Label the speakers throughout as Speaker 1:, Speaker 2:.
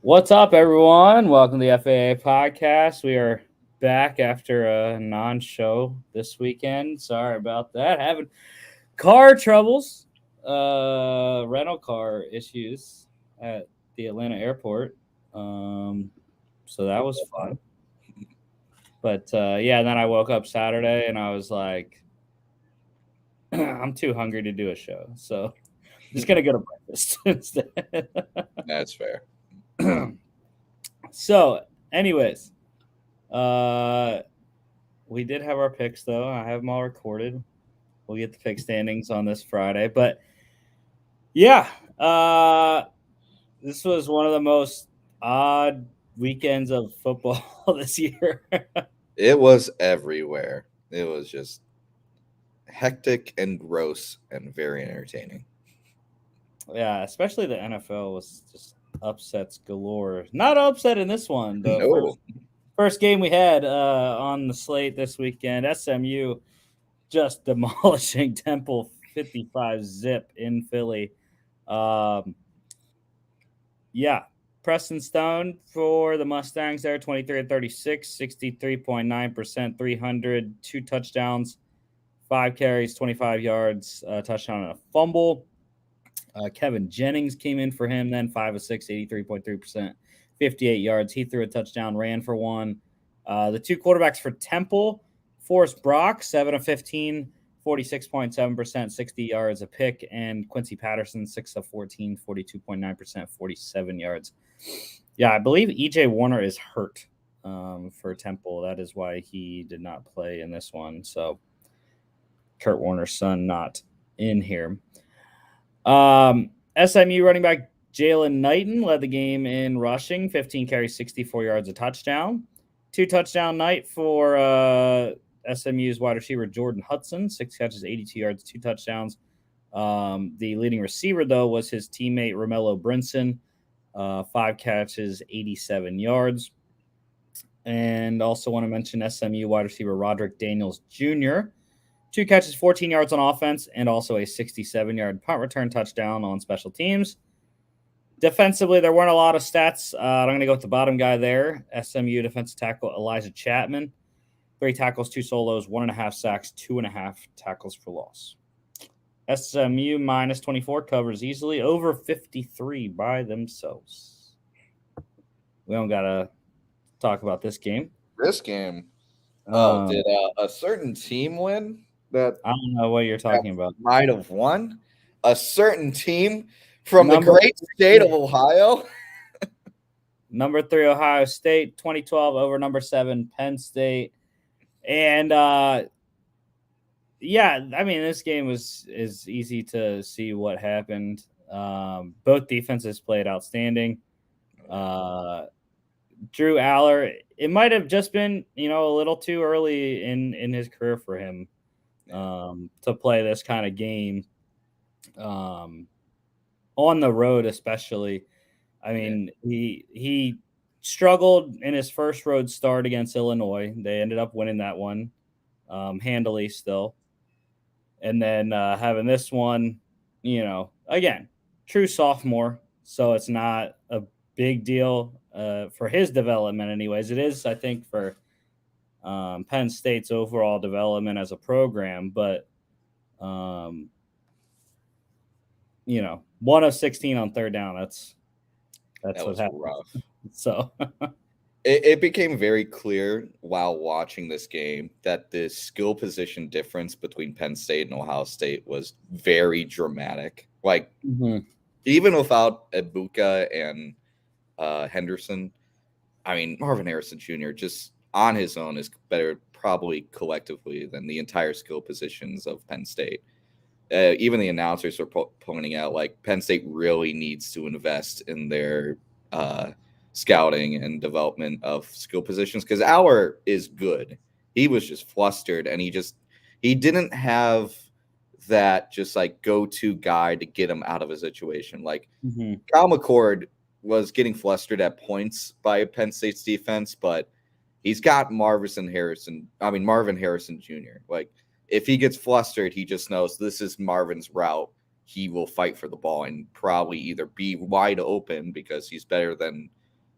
Speaker 1: What's up, everyone? Welcome to the FAA podcast. We are back after a non-show this weekend. Sorry about that. Having car troubles, rental car issues at the Atlanta airport. Um, so that was fun. But yeah, then I woke up Saturday and I was like, I'm too hungry to do a show, so I'm just gonna go to breakfast instead.
Speaker 2: That's fair.
Speaker 1: So, anyways, uh, we did have our picks though. I have them all recorded. We'll get the pick standings on this Friday, but yeah, this was one of the most odd weekends of football this year.
Speaker 2: It was everywhere. It was just hectic and gross and very entertaining.
Speaker 1: Yeah, especially the NFL was just upsets galore. Not upset in this one. The
Speaker 2: No.
Speaker 1: first game we had on the slate this weekend, SMU just demolishing Temple 55 zip in Philly. Um, yeah, Preston Stone for the Mustangs there, 23 of 36, 63.9%, 300, two touchdowns, five carries, 25 yards, touchdown and a fumble. Kevin Jennings came in for him then, 5 of 6, 83.3%, 58 yards. He threw a touchdown, ran for one. The two quarterbacks for Temple, Forrest Brock, 7 of 15, 46.7%, 60 yards a pick, and Quincy Patterson, 6 of 14, 42.9%, 47 yards. Yeah, I believe EJ Warner is hurt for Temple. That is why he did not play in this one. So Kurt Warner's son not in here. SMU running back Jalen Knighton led the game in rushing, 15 carries, 64 yards, a touchdown. Two touchdown night for SMU's wide receiver Jordan Hudson, 6 catches, 82 yards, two touchdowns. The leading receiver, though, was his teammate Romello Brinson, 5 catches, 87 yards. And also want to mention SMU wide receiver Roderick Daniels Jr., 2 catches, 14 yards on offense, and also a 67-yard punt return touchdown on special teams. Defensively, there weren't a lot of stats. I'm going to go with the bottom guy there, SMU defensive tackle Elijah Chapman. 3 tackles, 2 solos, 1.5 sacks, 2.5 tackles for loss. SMU minus 24 covers easily, over 53 by themselves. We don't got to talk about this game.
Speaker 2: This game. Oh,
Speaker 1: Um,
Speaker 2: did a certain team win
Speaker 1: I don't know what you're
Speaker 2: that
Speaker 1: talking about.
Speaker 2: might have won? A certain team from the
Speaker 1: Number
Speaker 2: great state of Ohio?
Speaker 1: Number 3, Ohio State, 2012 over number 7, Penn State. And yeah, I mean, this game is easy to see what happened. Both defenses played outstanding. Drew Aller, it might have just been, a little too early in his career for him to play this kind of game on the road, especially. I mean, he struggled in his first road start against Illinois. They ended up winning that one handily still. And then having this one, again, true sophomore. So it's not a big deal for his development, anyways. It is, I think, for Penn State's overall development as a program. But, 1 of 16 on third down. That's
Speaker 2: That
Speaker 1: what
Speaker 2: was
Speaker 1: happened.
Speaker 2: rough.
Speaker 1: So
Speaker 2: It became very clear while watching this game that the skill position difference between Penn State and Ohio State was very dramatic. Like, even without Ibuka and Henderson, I mean, Marvin Harrison Jr. just on his own is better, probably collectively, than the entire skill positions of Penn State. Even the announcers are pointing out, like, Penn State really needs to invest in their scouting and development of skill positions because Aller is good. He was just flustered and he didn't have that just like go-to guy to get him out of a situation. Like Kyle McCord was getting flustered at points by Penn State's defense, but he's got Marvin Harrison Jr. Like, if he gets flustered, he just knows this is Marvin's route. He will fight for the ball and probably either be wide open because he's better than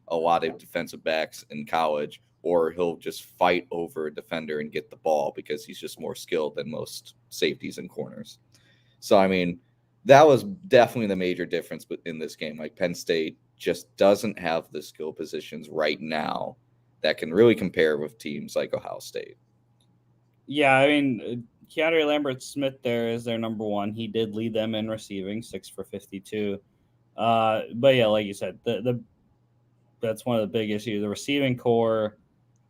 Speaker 2: a lot of defensive backs in college, or he'll just fight over a defender and get the ball because he's just more skilled than most safeties and corners. So, I mean, that was definitely the major difference in this game. Like, Penn State just doesn't have the skill positions right now that can really compare with teams like Ohio State.
Speaker 1: Yeah, I mean, Keandre Lambert-Smith there is their number one. He did lead them in receiving, 6 for 52. But yeah, like you said, that's one of the big issues. The receiving core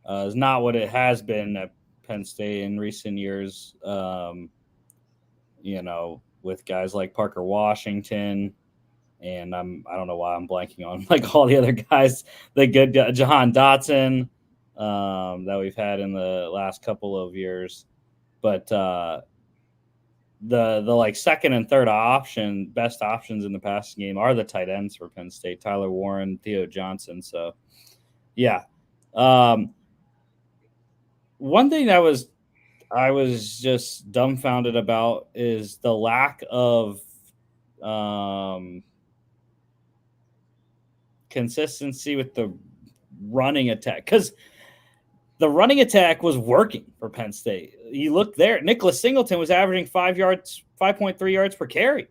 Speaker 1: is not what it has been at Penn State in recent years. With guys like Parker Washington, and I don't know why I'm blanking on like all the other guys, the good Jahan Dotson that we've had in the last couple of years. But the like second and third best options in the passing game are the tight ends for Penn State: Tyler Warren, Theo Johnson. So, yeah. One thing I was just dumbfounded about is the lack of consistency with the running attack, because the running attack was working for Penn State. You look there, Nicholas Singleton was averaging 5.3 yards per carry.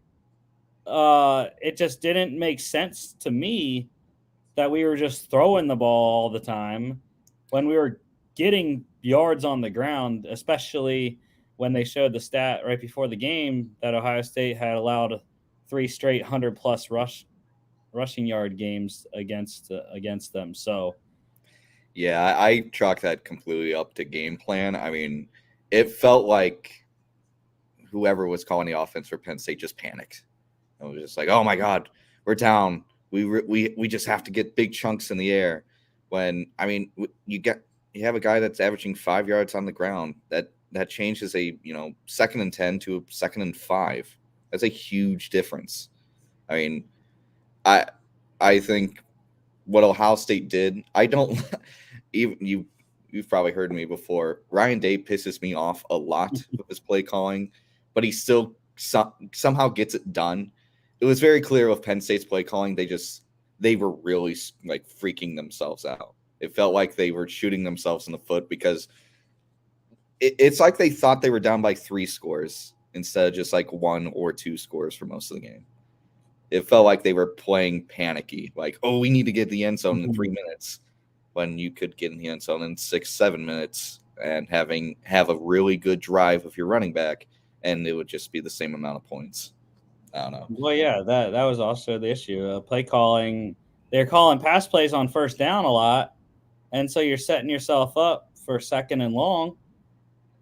Speaker 1: It just didn't make sense to me that we were just throwing the ball all the time when we were getting yards on the ground, especially when they showed the stat right before the game that Ohio State had allowed 3 straight 100-plus rushing yard games against them. So,
Speaker 2: yeah, I chalk that completely up to game plan. I mean, it felt like whoever was calling the offense for Penn State just panicked. It was just like, oh my God, we're down. We just have to get big chunks in the air. When, I mean, you have a guy that's averaging 5 yards on the ground. That changes a 2nd and 10 to a 2nd and 5. That's a huge difference. I mean, I think what Ohio State did, I don't even you've probably heard me before. Ryan Day pisses me off a lot with his play calling, but he still somehow gets it done. It was very clear with Penn State's play calling. They were really like freaking themselves out. It felt like they were shooting themselves in the foot because it's like they thought they were down by 3 scores instead of just like 1 or 2 scores for most of the game. It felt like they were playing panicky, like, oh, we need to get the end zone in 3 minutes, when you could get in the end zone in 6-7 minutes and have a really good drive of your running back, and it would just be the same amount of points. I don't know.
Speaker 1: well, yeah, that was also the issue. Play calling, they're calling pass plays on first down a lot, and so you're setting yourself up for 2nd and long,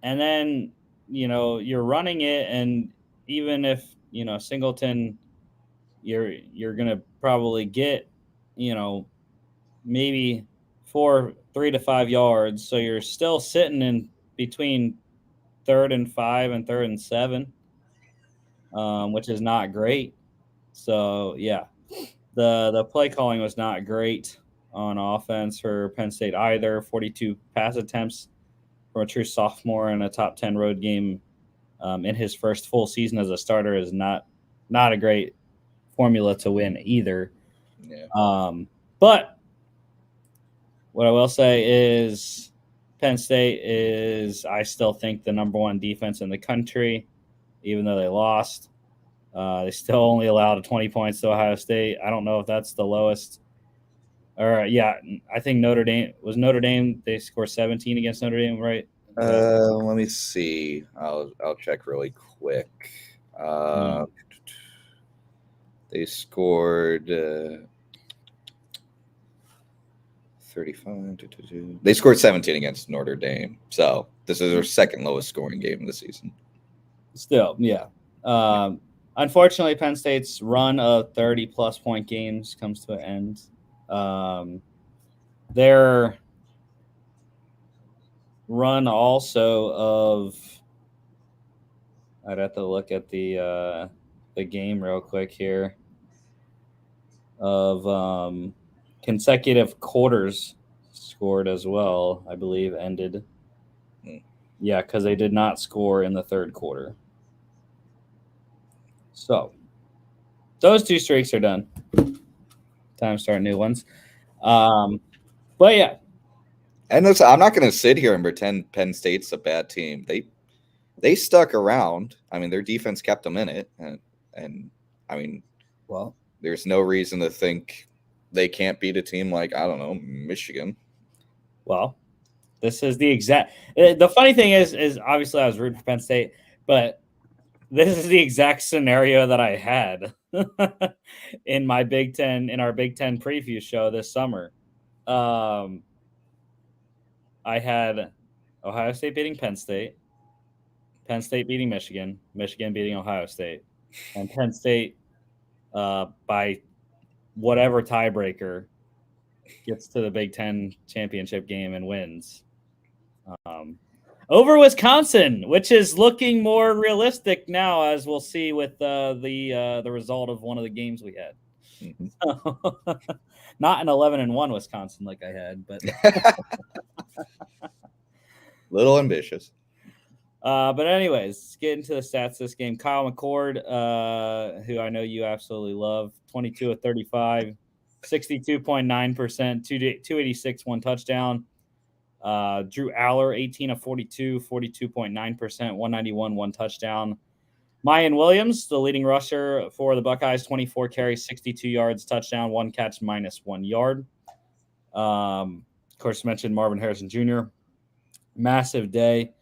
Speaker 1: and then you're running it, and even if Singleton, you're gonna probably get maybe 3 to 5 yards, so you're still sitting in between 3rd and 5 and 3rd and 7, which is not great. So yeah, the play calling was not great on offense for Penn State either. 42 pass attempts from a true sophomore in a top 10 road game in his first full season as a starter is not a great formula to win either.
Speaker 2: Yeah.
Speaker 1: But what I will say is Penn State is, I still think, the number 1 defense in the country, even though they lost. They still only allowed 20 points to Ohio State. I don't know if that's the lowest. Or yeah, I think Notre Dame. They scored 17 against Notre Dame, right?
Speaker 2: Let me see. I'll check really quick. They scored 35. They scored 17 against Notre Dame. So this is their 2nd lowest scoring game of the season.
Speaker 1: Still, yeah. Unfortunately, Penn State's run of 30-plus point games comes to an end. Their run also of, I'd have to look at the game real quick here, of consecutive quarters scored as well, I believe, ended. Yeah, because they did not score in the 3rd quarter. So those 2 streaks are done. Time to start new ones. But yeah.
Speaker 2: And I'm not going to sit here and pretend Penn State's a bad team. They stuck around. I mean, their defense kept them in it, and I mean,
Speaker 1: well,
Speaker 2: there's no reason to think they can't beat a team like, I don't know, Michigan.
Speaker 1: Well, this is the exact. The funny thing is obviously I was rooting for Penn State, but this is the exact scenario that I had in my Big Ten, in our Big Ten preview show this summer. I had Ohio State beating Penn State, Penn State beating Michigan, Michigan beating Ohio State, and Penn State by whatever tiebreaker gets to the Big Ten championship game and wins. Over Wisconsin, which is looking more realistic now, as we'll see with the result of one of the games we had. Mm-hmm. Not an 11-1 Wisconsin like I had, but
Speaker 2: little ambitious.
Speaker 1: But anyways, let's get into the stats this game. Kyle McCord, who I know you absolutely love, 22 of 35, 62.9%, 286, one touchdown. Drew Aller, 18 of 42, 42.9%, 191, one touchdown. Mayan Williams, the leading rusher for the Buckeyes, 24 carries, 62 yards, touchdown, one catch, -1 yard. Of course, mentioned Marvin Harrison Jr. Massive day.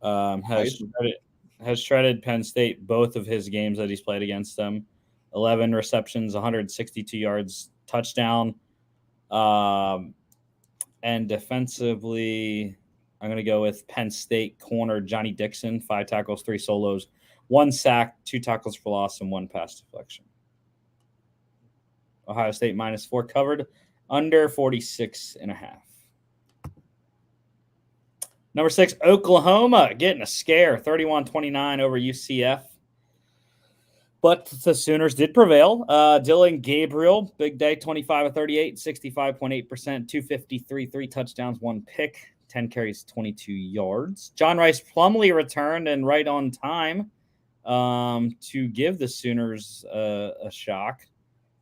Speaker 1: Has shredded Penn State both of his games that he's played against them. 11 receptions, 162 yards, touchdown. And defensively, I'm going to go with Penn State corner Johnny Dixon, 5 tackles, 3 solos, 1 sack, 2 tackles for loss, and 1 pass deflection. Ohio State -4 covered, under 46.5. Number 6, Oklahoma getting a scare, 31-29 over UCF. But the Sooners did prevail. Dylan Gabriel, big day, 25 of 38, 65.8%, 253, 3 touchdowns, 1 pick, 10 carries, 22 yards. John Rice Plumlee returned and right on time to give the Sooners a shock.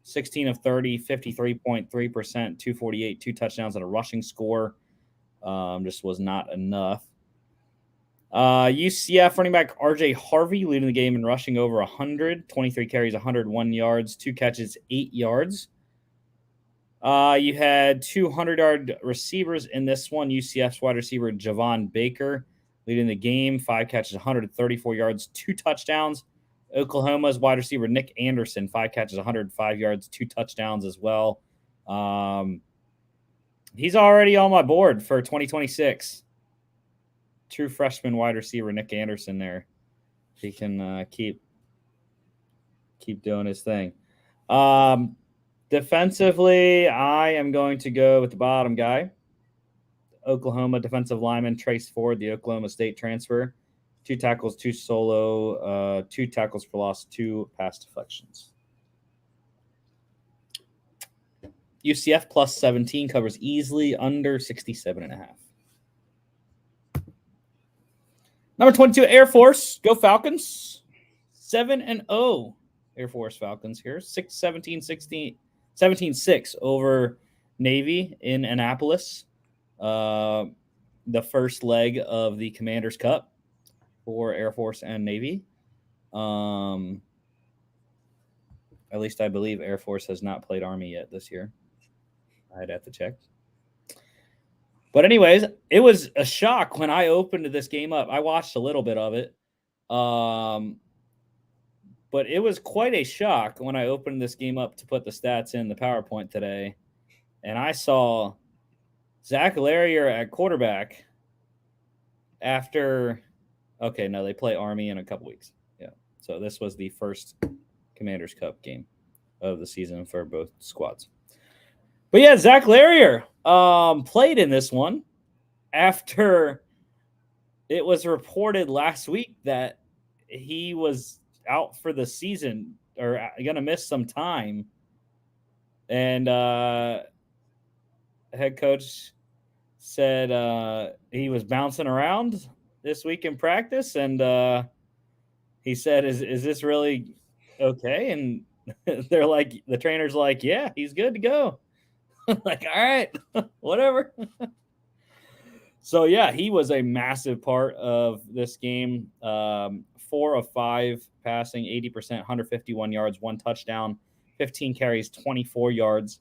Speaker 1: 16 of 30, 53.3%, 248, 2 touchdowns, and a rushing score. Just was not enough. UCF running back RJ Harvey leading the game in rushing over 100, 23 carries, 101 yards, 2 catches, 8 yards. You had 200-yard receivers in this one. UCF's wide receiver Javon Baker leading the game, 5 catches, 134 yards, 2 touchdowns. Oklahoma's wide receiver Nick Anderson, 5 catches, 105 yards, 2 touchdowns as well. He's already on my board for 2026. True freshman wide receiver Nick Anderson there. He can keep doing his thing. Defensively, I am going to go with the bottom guy. Oklahoma defensive lineman Trace Ford, the Oklahoma State transfer. 2 tackles, 2 solo, 2 tackles for loss, 2 pass deflections. UCF +17 covers easily under 67.5. Number 22, Air Force. Go Falcons. 7-0 Air Force Falcons here. 17-6 over Navy in Annapolis. The first leg of the Commander's Cup for Air Force and Navy. At least I believe Air Force has not played Army yet this year. I'd have to check. But anyways, it was a shock when I opened this game up. I watched a little bit of it. But it was quite a shock when I opened this game up to put the stats in the PowerPoint today. And I saw Zach Larrier at quarterback after – okay, no, they play Army in a couple weeks. Yeah. So this was the first Commander's Cup game of the season for both squads. But yeah, Zach Larrier played in this one after it was reported last week that he was out for the season or going to miss some time. And head coach said he was bouncing around this week in practice. And he said, is this really okay? And they're like, the trainer's like, yeah, he's good to go. Like, all right, whatever. So, yeah, he was a massive part of this game. 4 of 5 passing, 80%, 151 yards, 1 touchdown, 15 carries, 24 yards.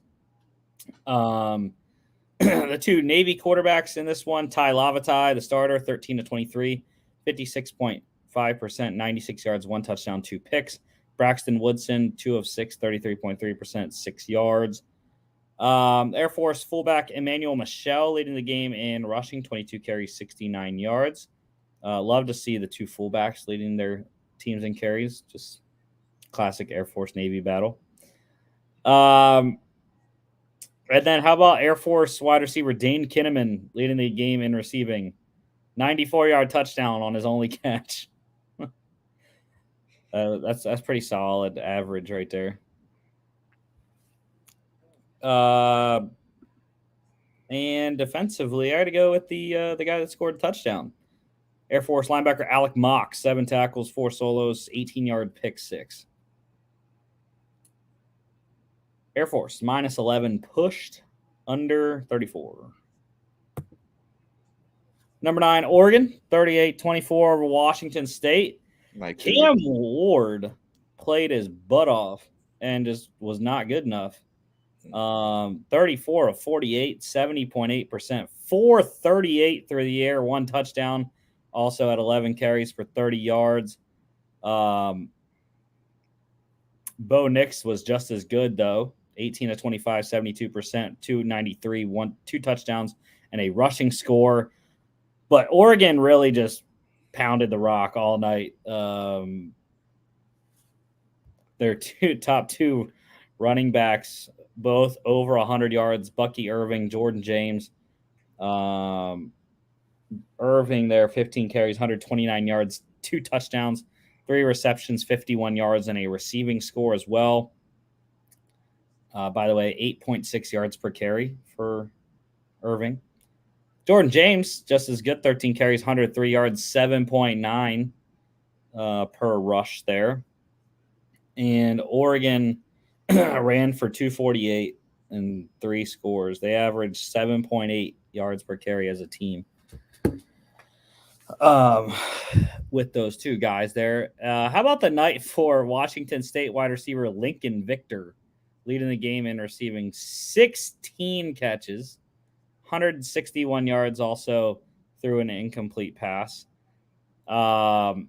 Speaker 1: The two Navy quarterbacks in this one, Ty Lavatai, the starter, 13 to 23, 56.5%, 96 yards, 1 touchdown, 2 picks. Braxton Woodson, 2 of 6, 33.3%, 6 yards. Air Force fullback Emmanuel Michel leading the game in rushing, 22 carries, 69 yards. Love to see the two fullbacks leading their teams in carries. Just classic Air Force Navy battle. And then how about Air Force wide receiver Dane Kinnaman leading the game in receiving? 94-yard touchdown on his only catch. That's pretty solid average right there. And defensively, I had to go with the guy that scored a touchdown. Air Force linebacker Alec Mock, 7 tackles, 4 solos, 18-yard pick 6. Air Force, minus 11, pushed under 34. Number 9, Oregon, 38-24 over Washington State. Cam Ward played his butt off and just was not good enough. 34 of 48, 70.8%, 438 through the air, 1 touchdown, also at 11 carries for 30 yards. Bo Nix was just as good, though. 18 of 25, 72%, 293, 2 touchdowns, and a rushing score. But Oregon really just pounded the rock all night. Their top two running backs, both over 100 yards, Bucky Irving, Jordan James. Irving there, 15 carries, 129 yards, 2 touchdowns, 3 receptions, 51 yards, and a receiving score as well. By the way, 8.6 yards per carry for Irving. Jordan James, just as good, 13 carries, 103 yards, 7.9 per rush there. And Oregon ran for 248 and 3 scores. They averaged 7.8 yards per carry as a team. With those two guys there. How about the night for Washington State wide receiver Lincoln Victor, leading the game in receiving 16 catches, 161 yards, also through an incomplete pass. And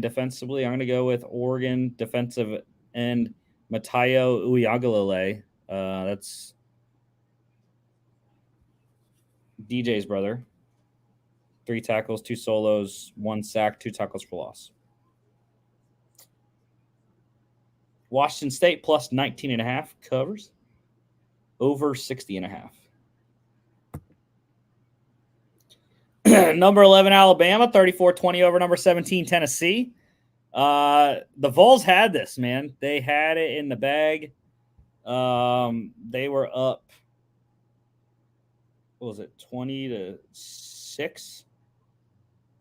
Speaker 1: defensively, I'm going to go with Oregon defensive end Matayo Uiagalelei. That's DJ's brother. 3 tackles, 2 solos, 1 sack, 2 tackles for loss. Washington State plus 19.5 covers. Over 60.5. Number 11, Alabama, 34-20 over number 17, Tennessee. The Vols had this, man. They had it in the bag. They were up, what was it, 20-6?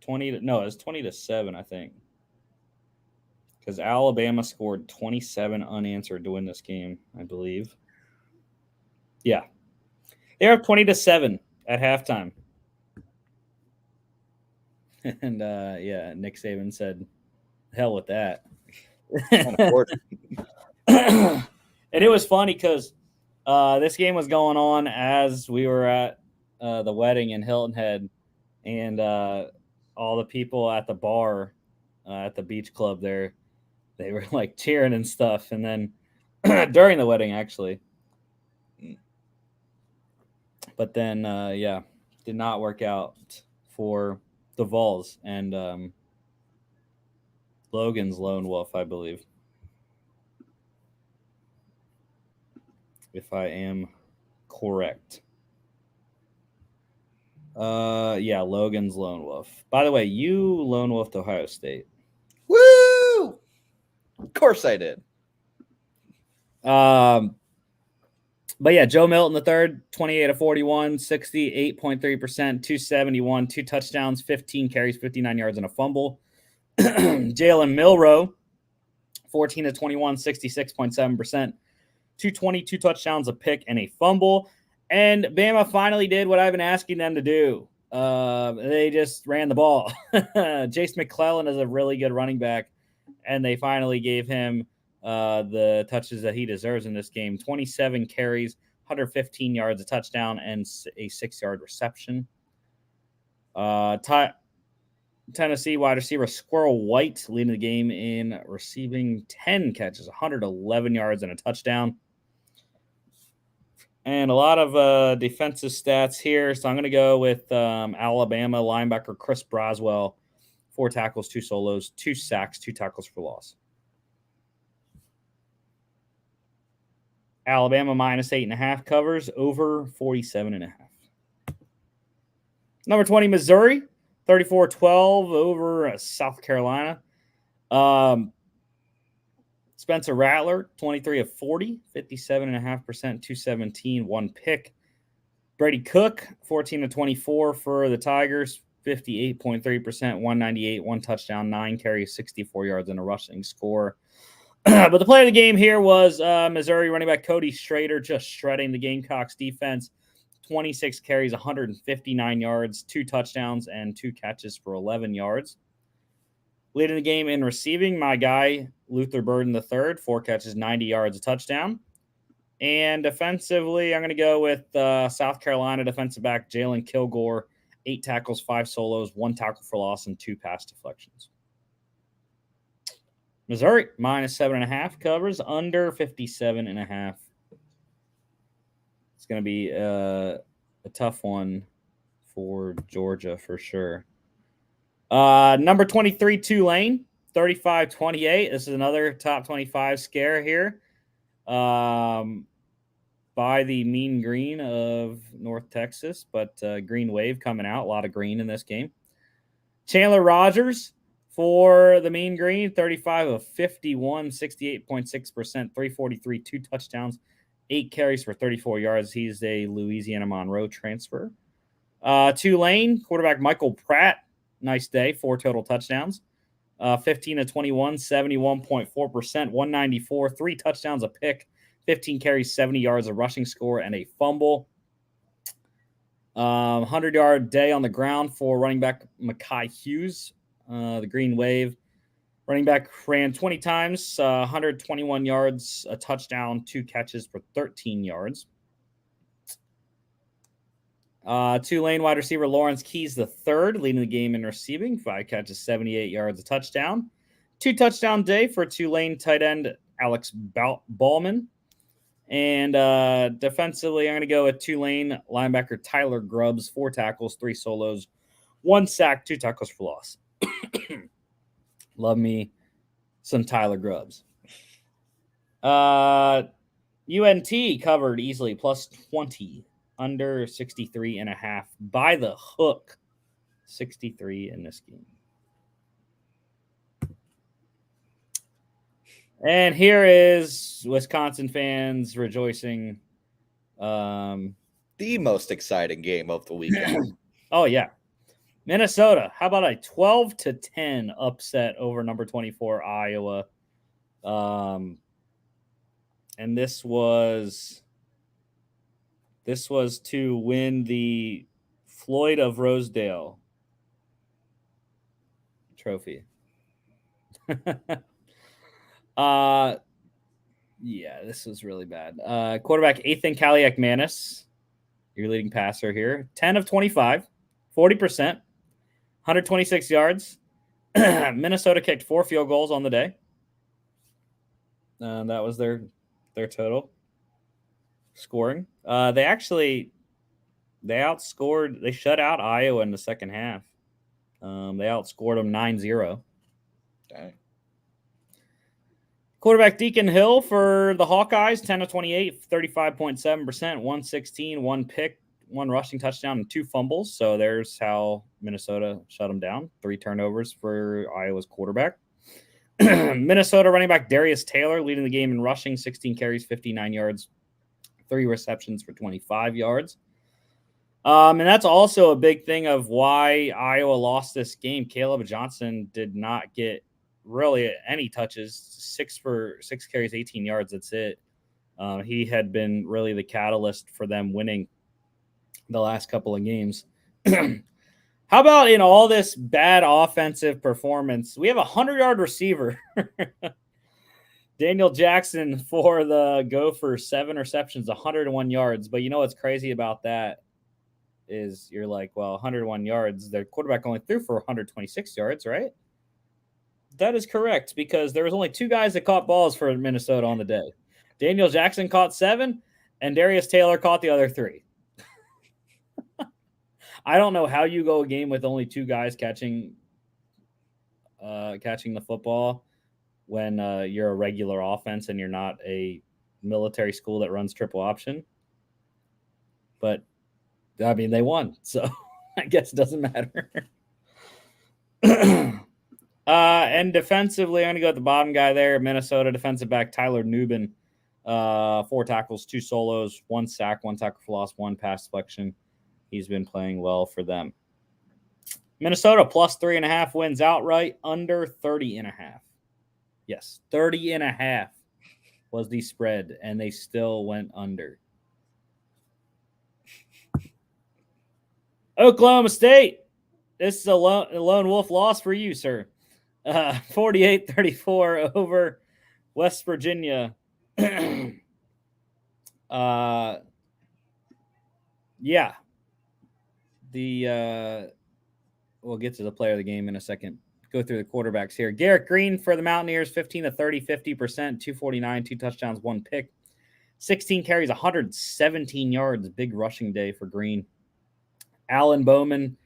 Speaker 1: It was 20-7, I think. Because Alabama scored 27 unanswered to win this game, I believe. Yeah. They're up 20-7 at halftime. And Nick Saban said, hell with that. And it was funny because this game was going on as we were at the wedding in Hilton Head, and all the people at the bar at the beach club there, they were like cheering and stuff. And then during the wedding, actually. But then, did not work out for the Vols and Logan's lone wolf, I believe. If I am correct. Logan's lone wolf. By the way, you lone wolfed Ohio State.
Speaker 2: Woo! Of course I did.
Speaker 1: But yeah, Joe Milton the third, 28-41, 68.3%, 271, 2 touchdowns, 15 carries, 59 yards, and a fumble. Jalen Milroe, 14-21, 66.7%, 220, 2 touchdowns, a pick, and a fumble. And Bama finally did what I've been asking them to do. They just ran the ball. Jace McClellan is a really good running back, and they finally gave him the touches that he deserves in this game. 27 carries, 115 yards, a touchdown, and a 6-yard reception. Tennessee wide receiver Squirrel White leading the game in receiving 10 catches, 111 yards, and a touchdown. And a lot of defensive stats here. So I'm going to go with Alabama linebacker Chris Braswell. 4 tackles, 2 solos, 2 sacks, 2 tackles for loss. Alabama minus 8.5 covers over 47.5. Number 20, Missouri, 34-12 over South Carolina. Spencer Rattler, 23 of 40, 57.5%, 217, 1 pick. Brady Cook, 14 of 24 for the Tigers, 58.3%, 198, 1 touchdown, 9 carries, 64 yards, and a rushing score. But the play of the game here was Missouri running back Cody Schrader just shredding the Gamecocks defense. 26 carries, 159 yards, 2 touchdowns, and 2 catches for 11 yards. Leading the game in receiving, my guy, Luther Burden III, 4 catches, 90 yards, a touchdown. And defensively, I'm going to go with South Carolina defensive back Jalen Kilgore, 8 tackles, 5 solos, 1 tackle for loss, and 2 pass deflections. Missouri, minus 7.5 covers, under 57.5. It's going to be a tough one for Georgia for sure. Number 23, Tulane, 35-28. This is another top 25 scare here by the Mean Green of North Texas, but Green Wave coming out. A lot of green in this game. Chandler Rogers for the Mean Green, 35 of 51, 68.6%, 343, 2 touchdowns, 8 carries for 34 yards. He's a Louisiana Monroe transfer. Tulane, quarterback Michael Pratt, nice day, 4 total touchdowns. 15 of 21, 71.4%, 194, 3 touchdowns, a pick, 15 carries, 70 yards, a rushing score, and a fumble. 100-yard day on the ground for running back Mekhi Hughes, the Green Wave. Running back ran 20 times, 121 yards, a touchdown, 2 catches for 13 yards. Tulane wide receiver Lawrence Keys III leading the game in receiving, 5 catches, 78 yards, a touchdown. 2 touchdown day for Tulane tight end Alex Ballman. And defensively, I'm going to go with Tulane linebacker Tyler Grubbs, 4 tackles, 3 solos, 1 sack, 2 tackles for loss. Love me some Tyler Grubbs. UNT covered easily, plus 20, under 63.5 by the hook. 63 in this game. And here is Wisconsin fans rejoicing.
Speaker 2: The most exciting game of the weekend.
Speaker 1: Oh, yeah. Minnesota, how about a 12-10 upset over number 24 Iowa? And this was to win the Floyd of Rosedale trophy. Yeah, this was really bad. Quarterback Ethan Kaliak-Manis, your leading passer here, 10 of 25, 40%. 126 yards. Minnesota kicked 4 field goals on the day. That was their total scoring. They shut out Iowa in the second half. They outscored them 9-0.
Speaker 2: Dang.
Speaker 1: Quarterback Deacon Hill for the Hawkeyes, 10 of 28, 35.7%, 116, 1 pick, 1 rushing touchdown, and 2 fumbles. So there's how Minnesota shut them down. 3 turnovers for Iowa's quarterback. Minnesota running back Darius Taylor leading the game in rushing, 16 carries, 59 yards, 3 receptions for 25 yards. And that's also a big thing of why Iowa lost this game. Caleb Johnson did not get really any touches, 6 carries, 18 yards. That's it. He had been really the catalyst for them winning the last couple of games. How about in all this bad offensive performance, we have a 100-yard receiver. Daniel Jackson for the Gophers, 7 receptions, 101 yards. But you know what's crazy about that is you're like, well, 101 yards. Their quarterback only threw for 126 yards, right? That is correct, because there was only 2 guys that caught balls for Minnesota on the day. Daniel Jackson caught 7, and Darius Taylor caught the other 3. I don't know how you go a game with only 2 guys catching the football when you're a regular offense and you're not a military school that runs triple option. But I mean, they won, so I guess it doesn't matter. And defensively, I'm going to go with the bottom guy there, Minnesota defensive back Tyler Nubin. 4 tackles, 2 solos, 1 sack, 1 tackle for loss, 1 pass deflection. He's been playing well for them. Minnesota plus 3.5 wins outright, under 30.5. Yes, 30.5 was the spread, and they still went under. Oklahoma State. This is a lone wolf loss for you, sir. 48-34 over West Virginia. Yeah. We'll get to the player of the game in a second. Go through the quarterbacks here. Garrett Green for the Mountaineers, 15-30, 50%, 249, 2 touchdowns, 1 pick. 16 carries, 117 yards. Big rushing day for Green. Alan Bowman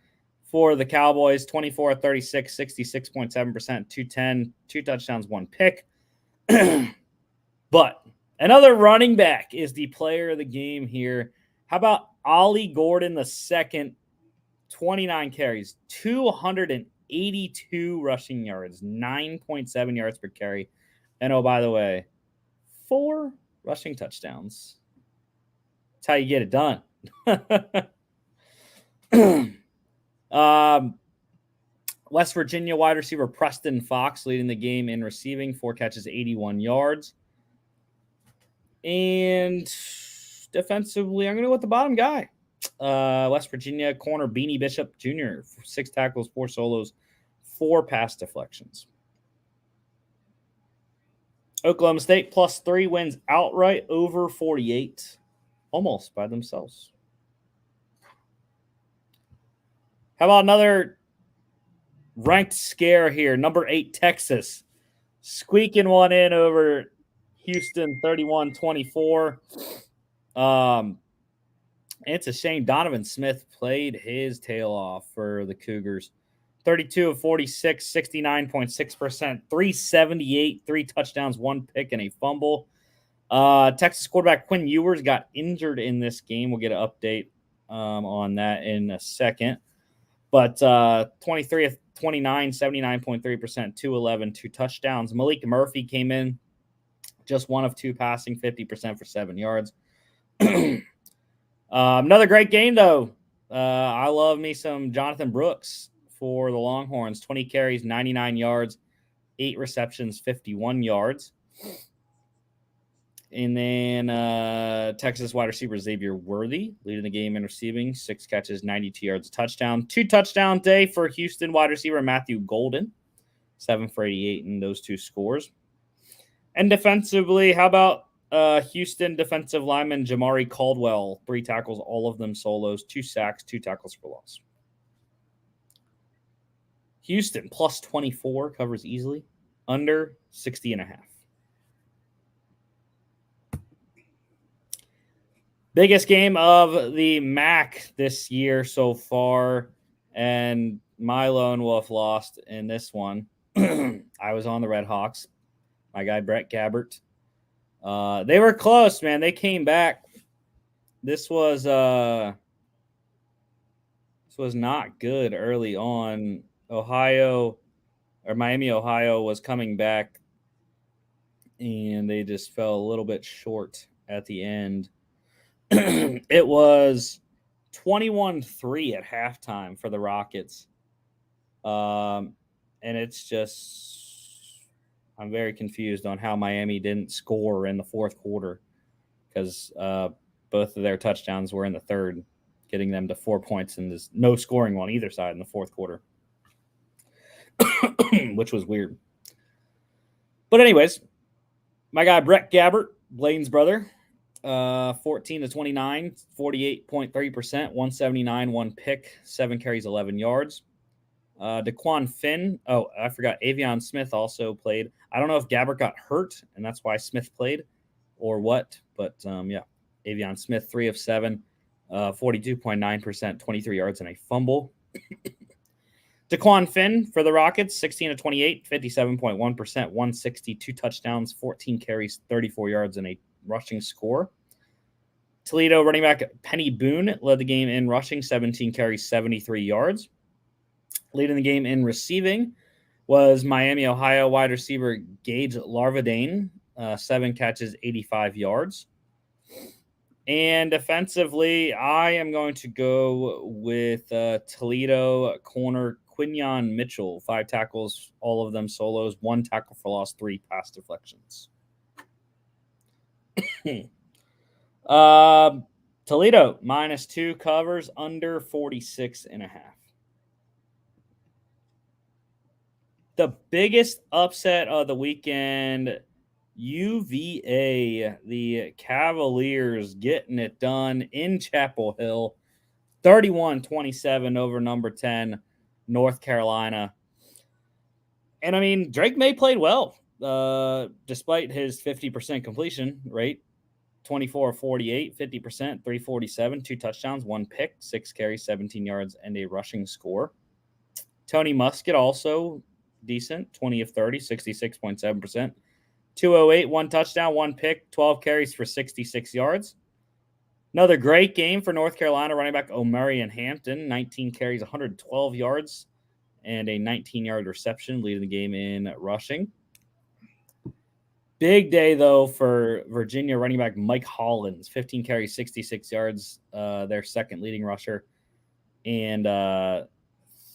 Speaker 1: for the Cowboys, 24-36, 66.7%, 210, 2 touchdowns, 1 pick. But another running back is the player of the game here. How about Ollie Gordon II? 29 carries, 282 rushing yards, 9.7 yards per carry. And oh, by the way, 4 rushing touchdowns. That's how you get it done. West Virginia wide receiver Preston Fox leading the game in receiving, 4 catches, 81 yards. And defensively, I'm going to go with the bottom guy. West Virginia corner Beanie Bishop Jr., 6 tackles, 4 solos, 4 pass deflections. Oklahoma State plus 3 wins outright, over 48, almost by themselves. How about another ranked scare here? Number 8 Texas squeaking one in over Houston, 31-24. It's a shame. Donovan Smith played his tail off for the Cougars. 32 of 46, 69.6%, 378, 3 touchdowns, 1 pick, and a fumble. Texas quarterback Quinn Ewers got injured in this game. We'll get an update on that in a second. But 23 of 29, 79.3%, 211, 2 touchdowns. Malik Murphy came in, just 1 of 2 passing, 50% for 7 yards. Another great game, though. I love me some Jonathan Brooks for the Longhorns. 20 carries, 99 yards, 8 receptions, 51 yards. And then Texas wide receiver Xavier Worthy leading the game in receiving, 6 catches, 92 yards, a touchdown. 2 touchdown day for Houston wide receiver Matthew Golden, 7 for 88 in those 2 scores. And defensively, how about Houston defensive lineman Jamari Caldwell, 3 tackles, all of them solos, 2 sacks, 2 tackles for loss. Houston plus 24 covers easily, under 60.5. Biggest game of the MAC this year so far, and my lone wolf lost in this one. I was on the Red Hawks. My guy Brett Gabbert. They were close, man. They came back. This was not good early on. Miami, Ohio was coming back, and they just fell a little bit short at the end. It was 21-3 at halftime for the Rockets. And it's just, I'm very confused on how Miami didn't score in the fourth quarter. because both of their touchdowns were in the third, getting them to 4 points, and there's no scoring on either side in the fourth quarter, which was weird. But anyways, my guy Brett Gabbert, Blaine's brother, 14 to 29, 48.3%, 179, 1 pick, 7 carries, 11 yards. Daquan Finn. Oh, I forgot. Avion Smith also played. I don't know if Gabbert got hurt, and that's why Smith played or what. But, yeah, Avion Smith, 3 of 7, 42.9%, 23 yards, and a fumble. Daquan Finn for the Rockets, 16 to 28, 57.1%, 160, 2 touchdowns, 14 carries, 34 yards, and a rushing score. Toledo running back Penny Boone led the game in rushing, 17 carries, 73 yards. Leading the game in receiving was Miami, Ohio wide receiver Gage Larvadane, 7 catches, 85 yards. And defensively, I am going to go with Toledo corner Quinion Mitchell, 5 tackles, all of them solos, 1 tackle for loss, 3 pass deflections. Toledo -2 covers under 46.5. The biggest upset of the weekend, UVA, the Cavaliers getting it done in Chapel Hill, 31-27 over number 10, North Carolina. And, I mean, Drake May played well, despite his 50% completion rate, 24-48, 50%, 347, 2 touchdowns, 1 pick, 6 carries, 17 yards, and a rushing score. Tony Muskett also decent, 20 of 30, 66.7%. 208, 1 touchdown, 1 pick, 12 carries for 66 yards. Another great game for North Carolina running back Omarion Hampton, 19 carries, 112 yards, and a 19-yard reception, leading the game in rushing. Big day, though, for Virginia running back Mike Hollins, 15 carries, 66 yards, their second leading rusher, and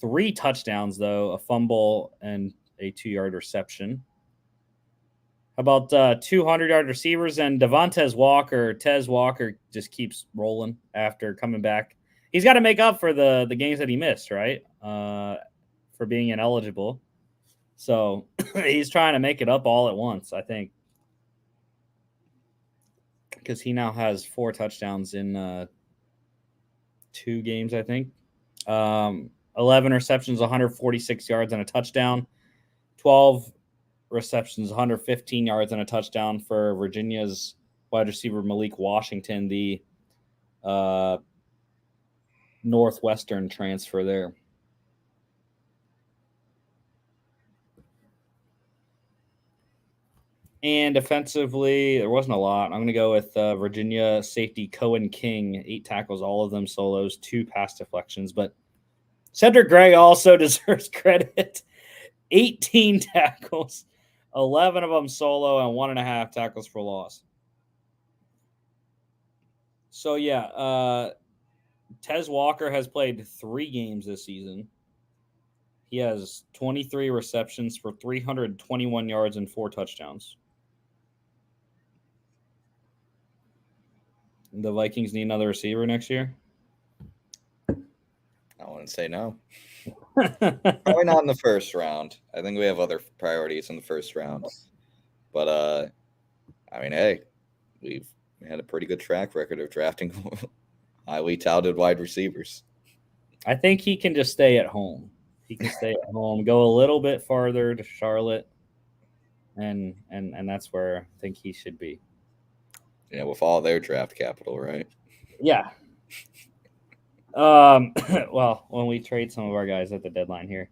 Speaker 1: 3 touchdowns, though, a fumble and a 2-yard reception. How about 200-yard receivers and Tez Walker just keeps rolling after coming back. He's got to make up for the games that he missed, right? For being ineligible. So he's trying to make it up all at once, I think. Because he now has 4 touchdowns in 2 games, I think. 11 receptions, 146 yards, and a touchdown. 12 receptions, 115 yards, and a touchdown for Virginia's wide receiver Malik Washington, the Northwestern transfer there. And defensively, there wasn't a lot. I'm going to go with Virginia safety Cohen King, 8 tackles, all of them solos, 2 pass deflections. But Cedric Gray also deserves credit. 18 tackles, 11 of them solo, and 1.5 tackles for loss. So, yeah, Tez Walker has played 3 games this season. He has 23 receptions for 321 yards and 4 touchdowns. The Vikings need another receiver next year?
Speaker 2: I wouldn't say no. Probably not in the first round. I think we have other priorities in the first round. But, I mean, hey, we've had a pretty good track record of drafting highly touted wide receivers.
Speaker 1: I think he can just stay at home. He can stay at home, go a little bit farther to Charlotte, and that's where I think he should be.
Speaker 2: Yeah, with all their draft capital, right?
Speaker 1: Yeah. Well, when we trade some of our guys at the deadline here.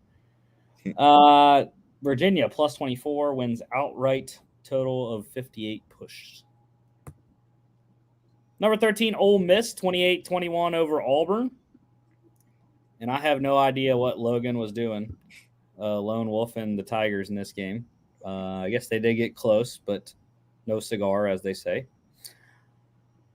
Speaker 1: Virginia plus 24 wins outright, total of 58 pushed. Number 13, Ole Miss, 28-21 over Auburn. And I have no idea what Logan was doing, lone wolf and the Tigers in this game. I guess they did get close, but no cigar, as they say.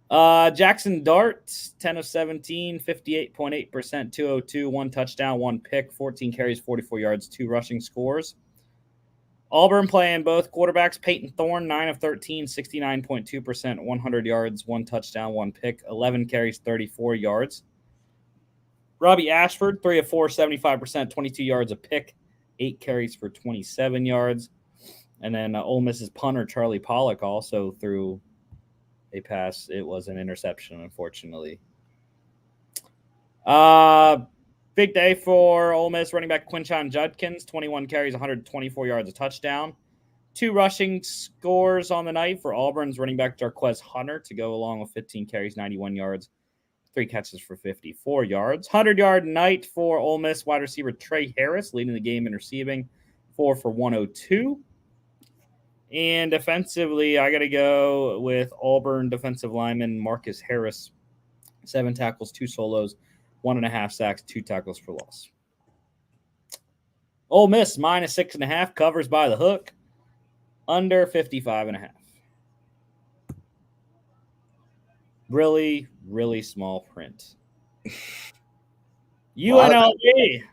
Speaker 1: Jackson Dart, 10 of 17, 58.8%, 202, 1 touchdown, 1 pick, 14 carries, 44 yards, 2 rushing scores. Auburn playing both quarterbacks. Peyton Thorne, 9 of 13, 69.2%, 100 yards, 1 touchdown, 1 pick, 11 carries, 34 yards. Robbie Ashford, 3 of 4, 75%, 22 yards, a pick, 8 carries for 27 yards. And then Ole Miss's punter, Charlie Pollock, also threw a pass. It was an interception, unfortunately. Big day for Ole Miss running back Quinshon Judkins, 21 carries, 124 yards, a touchdown. 2 rushing scores on the night for Auburn's running back Jarquez Hunter to go along with 15 carries, 91 yards, 3 catches for 54 yards. 100-yard night for Ole Miss wide receiver Trey Harris, leading the game in receiving, 4 for 102. And defensively, I got to go with Auburn defensive lineman Marcus Harris, 7 tackles, 2 solos, 1.5 sacks, 2 tackles for loss. Ole Miss minus 6.5, covers by the hook, under 55.5. Really, really small print. UNLV.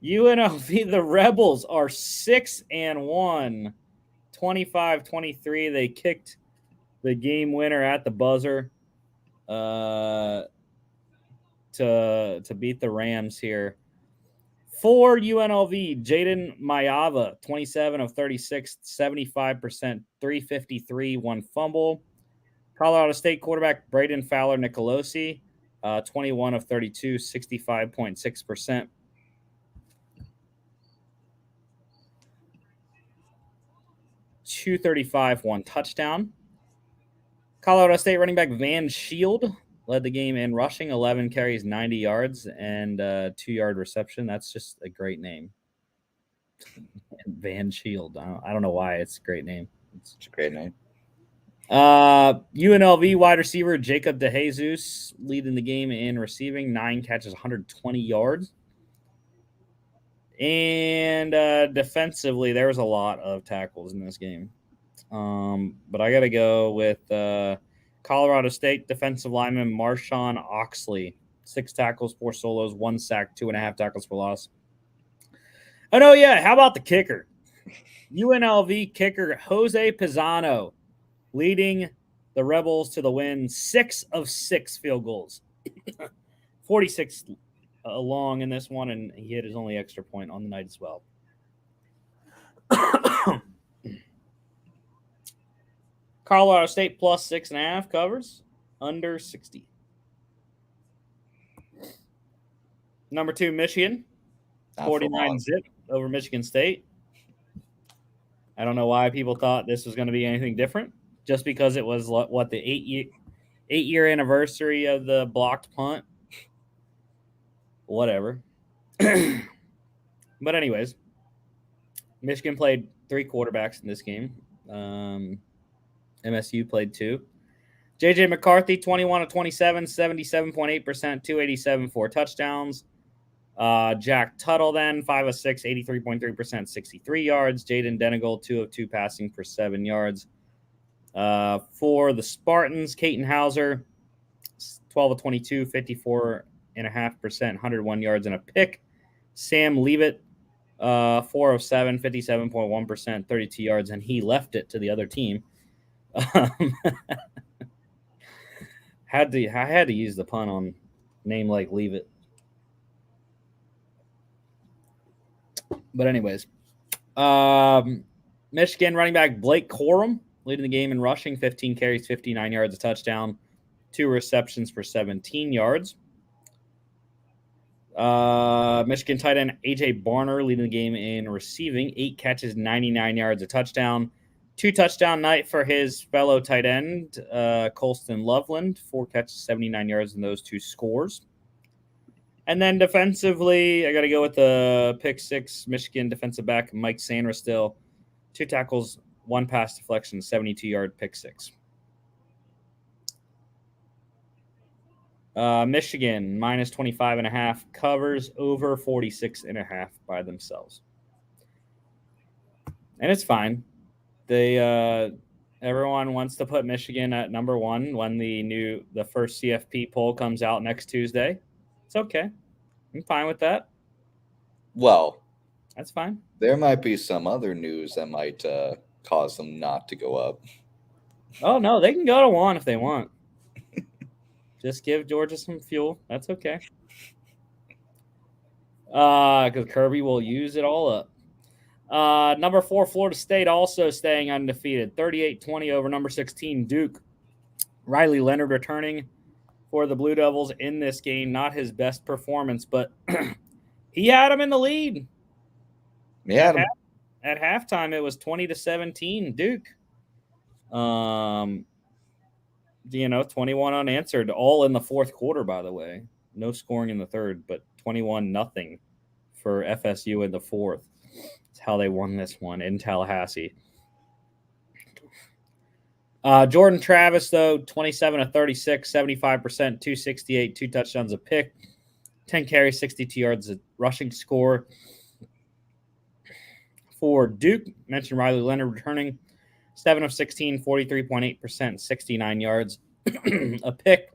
Speaker 1: UNLV, the Rebels are 6-1, 25-23. They kicked the game winner at the buzzer to beat the Rams here. For UNLV, Jaden Mayava, 27 of 36, 75%, 353, 1 fumble. Colorado State quarterback Braden Fowler Nicolosi, 21 of 32, 65.6%. .235, 1 touchdown. Colorado State running back Van Shield led the game in rushing, 11 carries, 90 yards, and 2-yard reception. That's just a great name. Van Shield. I don't know why it's a great name.
Speaker 2: It's a great name.
Speaker 1: UNLV wide receiver Jacob DeJesus leading the game in receiving, 9 catches, 120 yards. And defensively, there was a lot of tackles in this game. But I got to go with Colorado State defensive lineman Marshawn Oxley, 6 tackles, 4 solos, 1 sack, 2.5 tackles for loss. Oh, no, yeah. How about the kicker? UNLV kicker Jose Pisano leading the Rebels to the win, 6 of 6 field goals. 46 long in this one, and he hit his only extra point on the night as well. Colorado State plus 6.5 covers, under 60. Number 2, Michigan, 49 zip over Michigan State. I don't know why people thought this was going to be anything different, just because it was what the 8-year anniversary of the blocked punt. Whatever. But anyways, Michigan played 3 quarterbacks in this game. MSU played 2. J.J. McCarthy, 21 of 27, 77.8%, 287, 4 touchdowns. Jack Tuttle then, 5 of 6, 83.3%, 63 yards. Jaden Denegal, 2 of 2 passing for 7 yards. For the Spartans, Caton Hauser, 12 of 22, 54.5%, 101 yards and a pick. Sam Leavitt, 4 of 7, 57.1%, 32 yards, and he left it to the other team. I had to use the pun on name like Leavitt. But anyways, Michigan running back Blake Corum leading the game in rushing, 15 carries, 59 yards, a touchdown, 2 receptions for 17 yards. Michigan tight end A.J. Barner leading the game in receiving, 8 catches, 99 yards, a touchdown. 2 touchdown night for his fellow tight end, Colston Loveland, 4 catches, 79 yards in those 2 scores. And then defensively, I got to go with the pick 6 Michigan defensive back Mike Sanderstill, 2 tackles, 1 pass deflection, 72-yard pick 6. Michigan minus 25.5 covers over 46.5 by themselves, and it's fine. Everyone wants to put Michigan at number 1 when the first CFP poll comes out next Tuesday. It's okay. I'm fine with that.
Speaker 2: Well,
Speaker 1: That's fine.
Speaker 2: There might be some other news that might cause them not to go up.
Speaker 1: Oh, no, they can go to 1 if they want. Just give Georgia some fuel. That's okay. Because Kirby will use it all up. Number 4, Florida State also staying undefeated. 38-20 over number 16, Duke. Riley Leonard returning for the Blue Devils in this game. Not his best performance, but he had him in the lead.
Speaker 2: Yeah.
Speaker 1: At halftime, it was 20-17 Duke. 21 unanswered, all in the fourth quarter, by the way. No scoring in the third, but 21-0 for FSU in the fourth. That's how they won this one in Tallahassee. Jordan Travis, though, 27-36, 75%, 268, 2 touchdowns, a pick, 10 carries, 62 yards, a rushing score. For Duke, mentioned Riley Leonard returning, 7 of 16, 43.8%, 69 yards, a pick,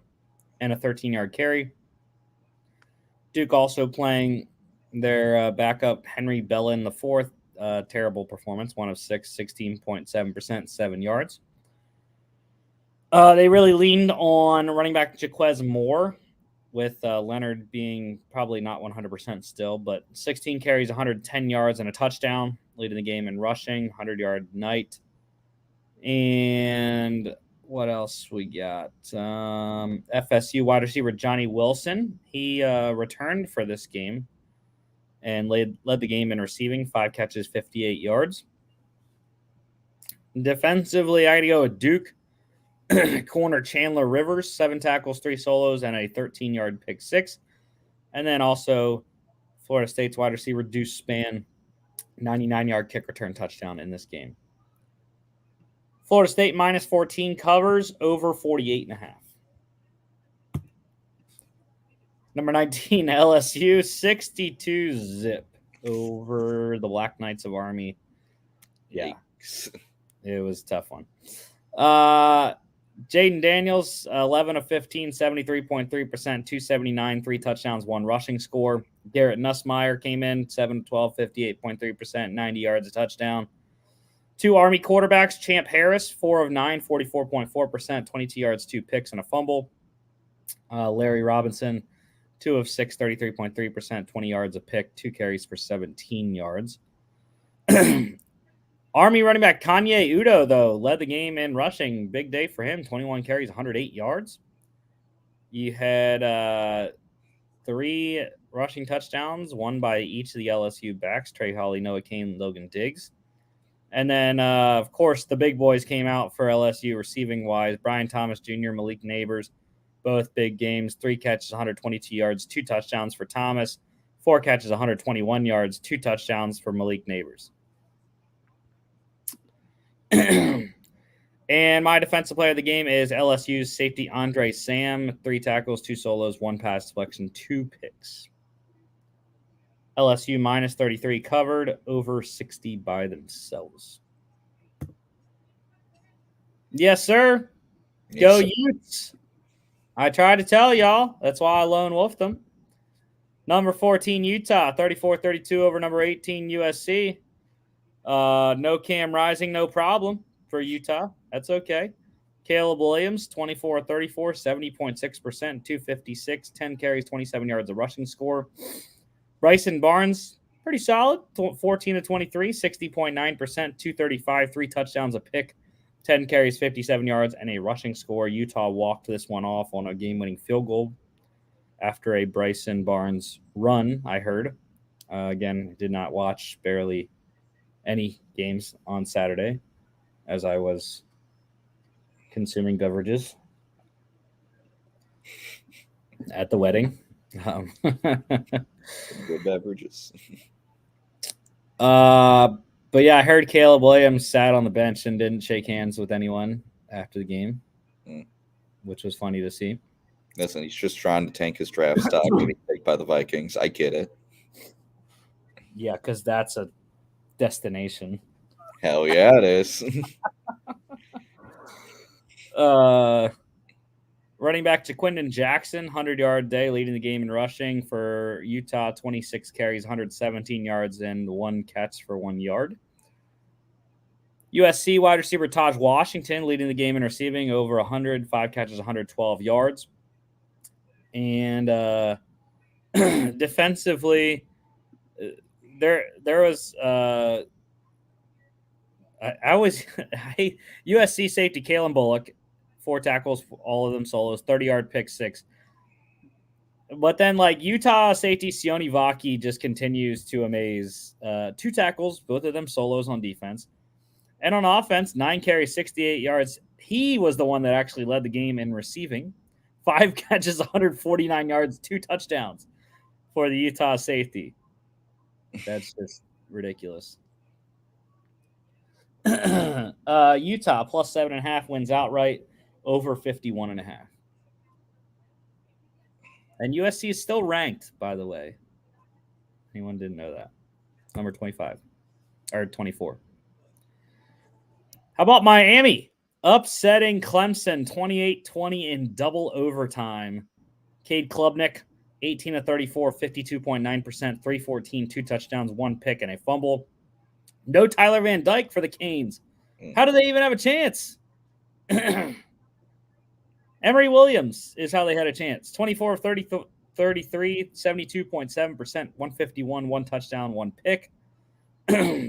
Speaker 1: and a 13-yard carry. Duke also playing their backup, Henry Bellin the fourth. Terrible performance, 1 of 6, 16.7%, 7 yards. They really leaned on running back Jaquez Moore, with Leonard being probably not 100% still, but 16 carries, 110 yards, and a touchdown, leading the game in rushing, 100-yard night. And what else we got? FSU wide receiver Johnny Wilson. He returned for this game and led the game in receiving, 5 catches, 58 yards. Defensively, I got to go with Duke. Corner Chandler Rivers, 7 tackles, 3 solos, and a 13-yard pick 6. And then also Florida State's wide receiver Deuce Spann, 99-yard kick return touchdown in this game. Florida State minus 14 covers over 48.5. Number 19, LSU, 62-zip over the Black Knights of Army. Yeah, it was a tough one. Jaden Daniels, 11 of 15, 73.3%, 279, 3 touchdowns, 1 rushing score. Garrett Nussmeier came in, 7 of 12, 58.3%, 90 yards, a touchdown. 2 Army quarterbacks, Champ Harris, 4 of 9, 44.4%, 22 yards, 2 picks, and a fumble. Larry Robinson, 2 of 6, 33.3%, 20 yards, a pick, 2 carries for 17 yards. Army running back Kanye Udo, though, led the game in rushing. Big day for him, 21 carries, 108 yards. You had 3 rushing touchdowns, 1 by each of the LSU backs, Trey Holly, Noah Kane, Logan Diggs. And then, of course, the big boys came out for LSU receiving-wise. Brian Thomas Jr., Malik Neighbors, both big games. 3 catches, 122 yards, 2 touchdowns for Thomas. 4 catches, 121 yards, 2 touchdowns for Malik Neighbors. And my defensive player of the game is LSU's safety Andre Sam. 3 tackles, 2 solos, 1 pass deflection, 2 picks. LSU minus 33 covered, over 60 by themselves. Yes, sir.
Speaker 2: Yes,
Speaker 1: Go
Speaker 2: sir.
Speaker 1: Utes. I tried to tell y'all. That's why I lone wolfed them. Number 14, Utah, 34-32 over number 18, USC. No Cam Rising, no problem for Utah. That's okay. Caleb Williams, 24-34, 70.6%, 256, 10 carries, 27 yards, a rushing score. Bryson Barnes, pretty solid, 14-23, 60.9%, 235, 3 touchdowns, a pick, 10 carries, 57 yards, and a rushing score. Utah walked this one off on a game-winning field goal after a Bryson Barnes run, I heard. Again, did not watch barely any games on Saturday as I was consuming beverages at the wedding.
Speaker 2: Good beverages.
Speaker 1: But yeah, I heard Caleb Williams sat on the bench and didn't shake hands with anyone after the game, which was funny to see.
Speaker 2: Listen, he's just trying to tank his draft stock, getting taken by the Vikings. I get it.
Speaker 1: Yeah, because that's a destination.
Speaker 2: Hell yeah, it is.
Speaker 1: Running Running back Jaquindon Jackson, 100-yard day, leading the game in rushing for Utah, 26 carries, 117 yards, and 1 catch for 1 yard. USC wide receiver Taj Washington, leading the game in receiving, over 100, 5 catches, 112 yards. And defensively, there was USC safety Kalen Bullock, 4 tackles, all of them solos, 30-yard pick 6. But then, Utah safety Sione Vaki just continues to amaze. 2 tackles, both of them solos on defense. And on offense, 9 carries, 68 yards. He was the one that actually led the game in receiving. 5 catches, 149 yards, 2 touchdowns for the Utah safety. That's just ridiculous. Utah plus 7.5 wins outright, over 51.5. And USC is still ranked, by the way. Anyone didn't know that? Number 25 or 24. How about Miami upsetting Clemson 28-20 in double overtime? Cade Klubnik, 18 of 34, 52.9%, 314, 2 touchdowns, 1 pick, and a fumble. No Tyler Van Dyke for the Canes. How do they even have a chance? Emory Williams is how they had a chance. 24 of 33, 72.7%, 151, 1 touchdown, 1 pick.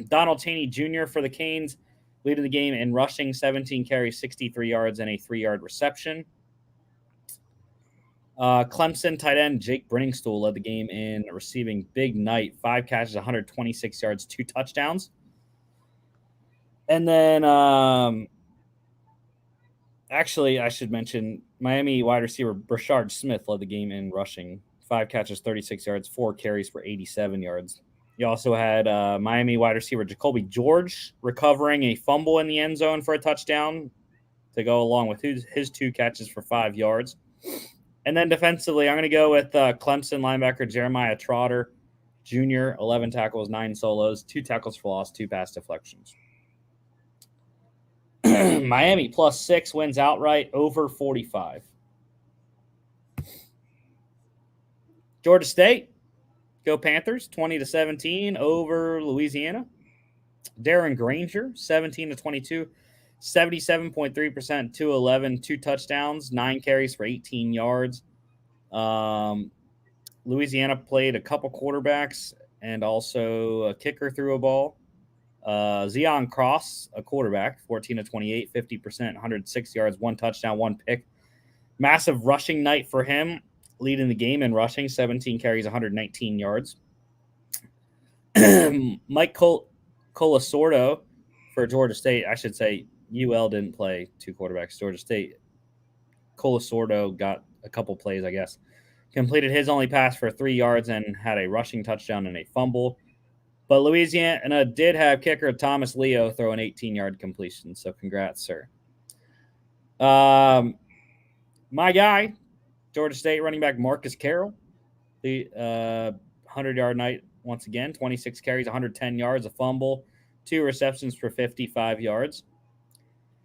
Speaker 1: Donald Chaney Jr. for the Canes, leading the game in rushing, 17 carries, 63 yards, and a 3-yard reception. Clemson tight end Jake Brenningstool led the game in receiving. Big night, 5 catches, 126 yards, 2 touchdowns. And then, actually, I should mention Miami wide receiver Brashard Smith led the game in rushing. 5 catches, 36 yards, 4 carries for 87 yards. You also had Miami wide receiver Jacoby George recovering a fumble in the end zone for a touchdown to go along with his 2 catches for 5 yards. And then defensively, I'm going to go with Clemson linebacker Jeremiah Trotter Jr., 11 tackles, 9 solos, 2 tackles for loss, 2 pass deflections. Miami plus 6 wins outright, over 45. Georgia State, go Panthers, 20-17 over Louisiana. Darren Granger, 17 to 22, 77.3%, 211, 2 touchdowns, 9 carries for 18 yards. Louisiana played a couple quarterbacks and also a kicker threw a ball. Zion Cross, a quarterback, 14 to 28, 50%, 106 yards, 1 touchdown, 1 pick. Massive rushing night for him, leading the game in rushing, 17 carries, 119 yards. Mike Colasordo for Georgia State. I should say UL didn't play 2 quarterbacks. Georgia State. Colasordo got a couple plays, I guess. Completed his only pass for 3 yards and had a rushing touchdown and a fumble. But Louisiana did have kicker Thomas Leo throw an 18-yard completion. So congrats, sir. My guy, Georgia State running back Marcus Carroll. The 100-yard night once again. 26 carries, 110 yards, a fumble, 2 receptions for 55 yards.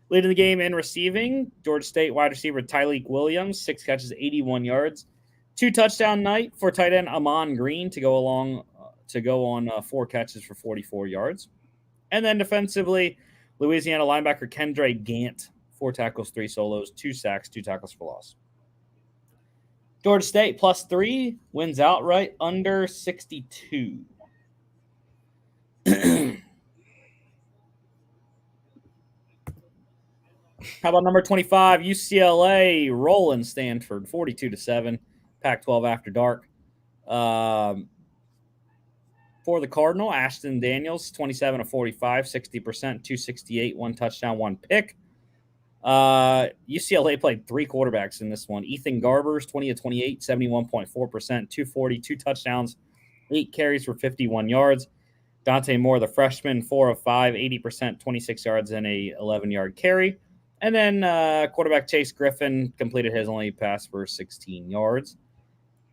Speaker 1: Leading the game in receiving, Georgia State wide receiver Tyleek Williams, 6 catches, 81 yards. 2 touchdown night for tight end Amon Green to go on 4 catches for 44 yards. And then defensively, Louisiana linebacker Kendre Gant, 4 tackles, 3 solos, 2 sacks, 2 tackles for loss. Georgia State plus 3 wins outright, under 62. How about number 25, UCLA rolling Stanford, 42-7, Pac-12 after dark. For the Cardinal, Ashton Daniels, 27 of 45, 60%, 268, 1 touchdown, 1 pick. UCLA played 3 quarterbacks in this one. Ethan Garbers, 20 of 28, 71.4%, 240, 2 touchdowns, 8 carries for 51 yards. Dante Moore, the freshman, 4 of 5, 80%, 26 yards, and a 11-yard carry. And then quarterback Chase Griffin completed his only pass for 16 yards.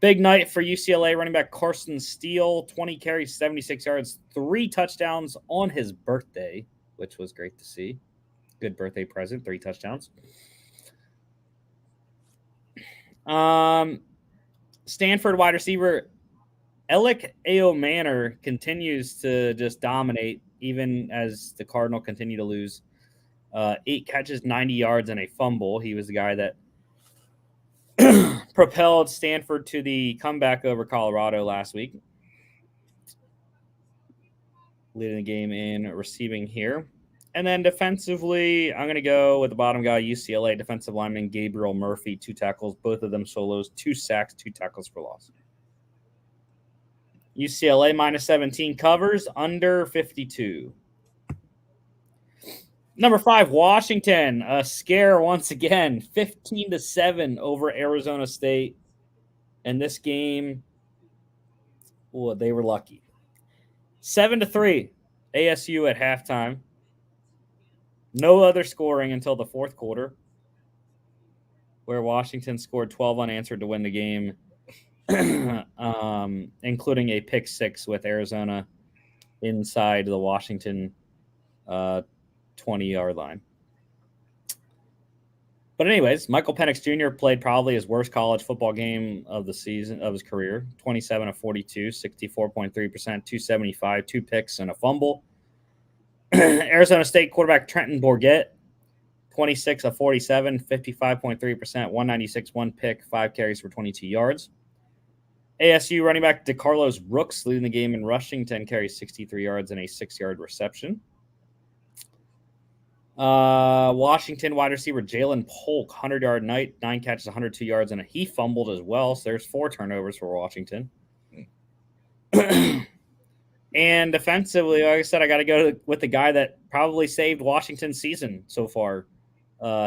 Speaker 1: Big night for UCLA running back Carson Steele, 20 carries, 76 yards, 3 touchdowns on his birthday, which was great to see. Good birthday present, 3 touchdowns. Stanford wide receiver Alec Manor continues to just dominate, even as the Cardinal continue to lose. 8 catches, 90 yards, and a fumble. He was the guy that propelled Stanford to the comeback over Colorado last week. Leading the game in receiving here. And then defensively, I'm going to go with the bottom guy, UCLA defensive lineman Gabriel Murphy, 2 tackles, both of them solos, 2 sacks, 2 tackles for loss. UCLA minus 17 covers, under 52. Number 5, Washington, a scare once again, 15-7 over Arizona State. And this game, well, they were lucky. 7-3, ASU at halftime. No other scoring until the fourth quarter, where Washington scored 12 unanswered to win the game, including a pick 6 with Arizona inside the Washington 20-yard line. But anyways, Michael Penix Jr. played probably his worst college football game of the season of his career. 27 of 42, 64.3%, 275, 2 picks, and a fumble. Arizona State quarterback Trenton Bourguet, 26 of 47, 55.3%, 196, 1 pick, 5 carries for 22 yards. ASU running back DeCarlos Brooks leading the game in rushing, 10 carries, 63 yards, and a 6-yard reception. Washington wide receiver Jalen Polk, 100-yard night, 9 catches, 102 yards, and he fumbled as well. So there's 4 turnovers for Washington. And defensively, like I said, I got to go with the guy that probably saved Washington's season so far.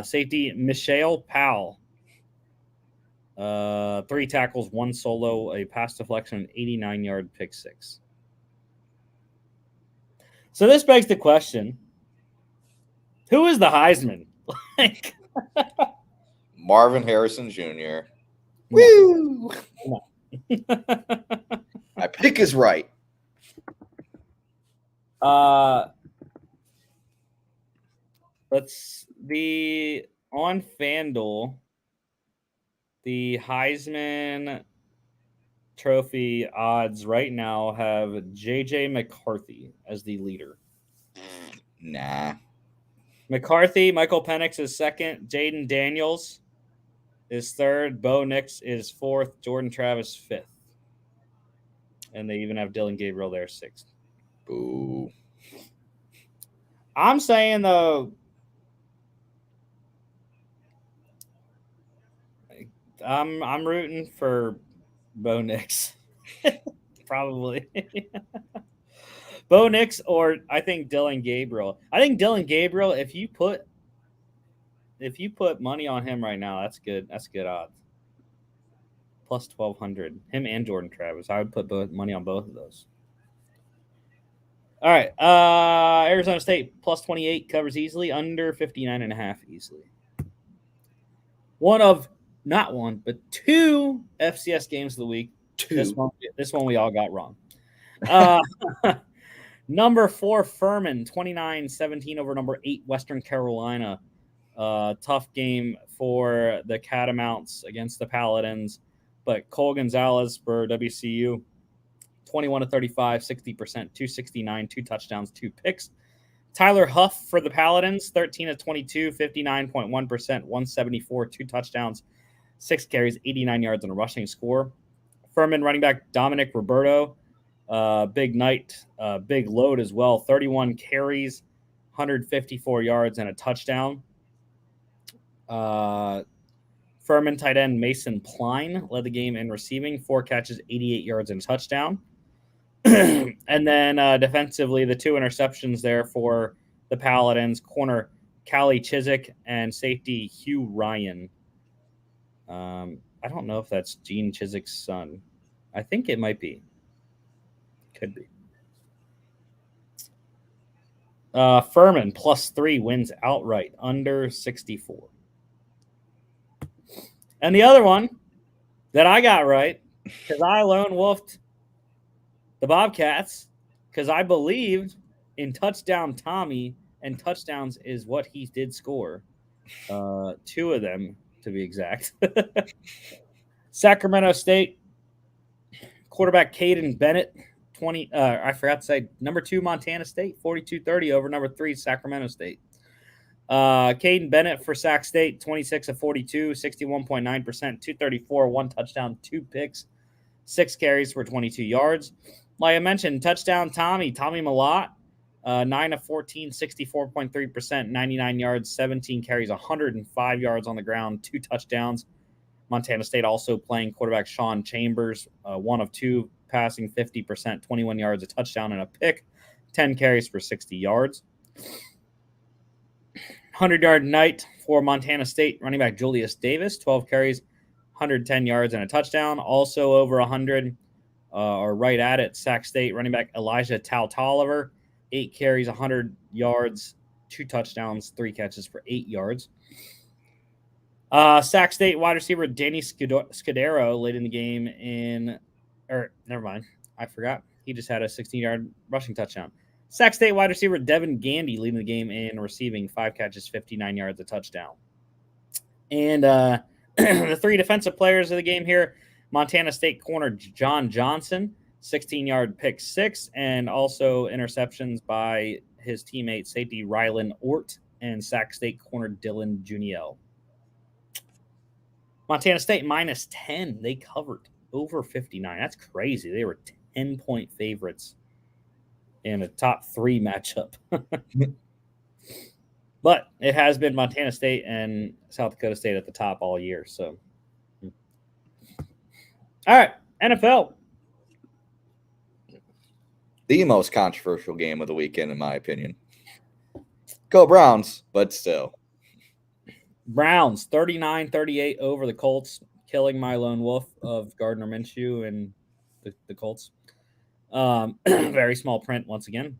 Speaker 1: Safety Michelle Powell. 3 tackles, 1 solo, a pass deflection, an 89-yard pick 6. So this begs the question, who is the Heisman? Like
Speaker 2: Marvin Harrison Jr.
Speaker 1: No.
Speaker 2: Woo!
Speaker 1: No.
Speaker 2: My pick is right.
Speaker 1: Let's the on FanDuel, the Heisman Trophy odds right now have JJ McCarthy as the leader.
Speaker 2: Nah.
Speaker 1: McCarthy, Michael Penix is second, Jaden Daniels is third, Bo Nix is fourth, Jordan Travis fifth. And they even have Dylan Gabriel there sixth.
Speaker 2: Boo.
Speaker 1: I'm saying though, I'm rooting for Bo Nix. Probably. Bo Nix or I think Dylan Gabriel. I think Dylan Gabriel, if you put money on him right now, that's good. That's good odds. Plus 1,200. Him and Jordan Travis. I would put money on both of those. All right. Arizona State plus 28 covers easily. Under 59.5 easily. Not one, but 2 FCS games of the week.
Speaker 2: 2.
Speaker 1: This one we all got wrong. Number 4, Furman, 29-17 over number 8, Western Carolina. Tough game for the Catamounts against the Paladins. But Cole Gonzalez for WCU, 21-35, 60%, 269, 2 touchdowns, 2 picks. Tyler Huff for the Paladins, 13-22, 59.1%, 174, 2 touchdowns, 6 carries, 89 yards, and a rushing score. Furman running back Dominic Roberto, big night, big load as well, 31 carries, 154 yards, and a touchdown. Furman tight end Mason Pline led the game in receiving, 4 catches, 88 yards, and a touchdown. And then defensively, the 2 interceptions there for the Paladins, corner Callie Chiswick and safety Hugh Ryan. I don't know if that's Gene Chiswick's son. I think it might be. Could be. Furman plus 3 wins outright, under 64. And the other one that I got right, because I lone wolfed the Bobcats, because I believed in touchdown Tommy, and touchdowns is what he did score. 2 of them, to be exact. Sacramento State quarterback Caden Bennett, 20. I forgot to say number 2 Montana State, 42-30 over number 3 Sacramento State. Caden Bennett for Sac State, 26 of 42, 61.9%, 234, 1 touchdown, 2 picks, 6 carries for 22 yards. Like I mentioned, touchdown Tommy Malott, 9 of 14, 64.3%, 99 yards, 17 carries, 105 yards on the ground, 2 touchdowns. Montana State also playing quarterback Sean Chambers, 1 of 2, passing 50%, 21 yards, a touchdown, and a pick, 10 carries for 60 yards. 100-yard night for Montana State running back Julius Davis, 12 carries, 110 yards, and a touchdown. Also over 100, or right at it, Sac State running back Elijah Tolliver, 8 carries, 100 yards, 2 touchdowns, 3 catches for 8 yards. Sac State wide receiver Danny Scudero late in the game never mind. I forgot. He just had a 16-yard rushing touchdown. Sac State wide receiver Devin Gandy leading the game in receiving, 5 catches, 59 yards, a touchdown. And the 3 defensive players of the game here, Montana State corner John Johnson, 16-yard pick 6, and also interceptions by his teammate safety Rylan Ort and Sac State corner Dylan Juniel. Montana State minus 10. They covered over 59. That's crazy. They were 10-point favorites in a top 3 matchup. But it has been Montana State and South Dakota State at the top all year. So, all right, NFL.
Speaker 2: The most controversial game of the weekend, in my opinion. Go Browns, but still.
Speaker 1: Browns 39-38 over the Colts, killing my lone wolf of Gardner Minshew and the Colts. Very small print once again.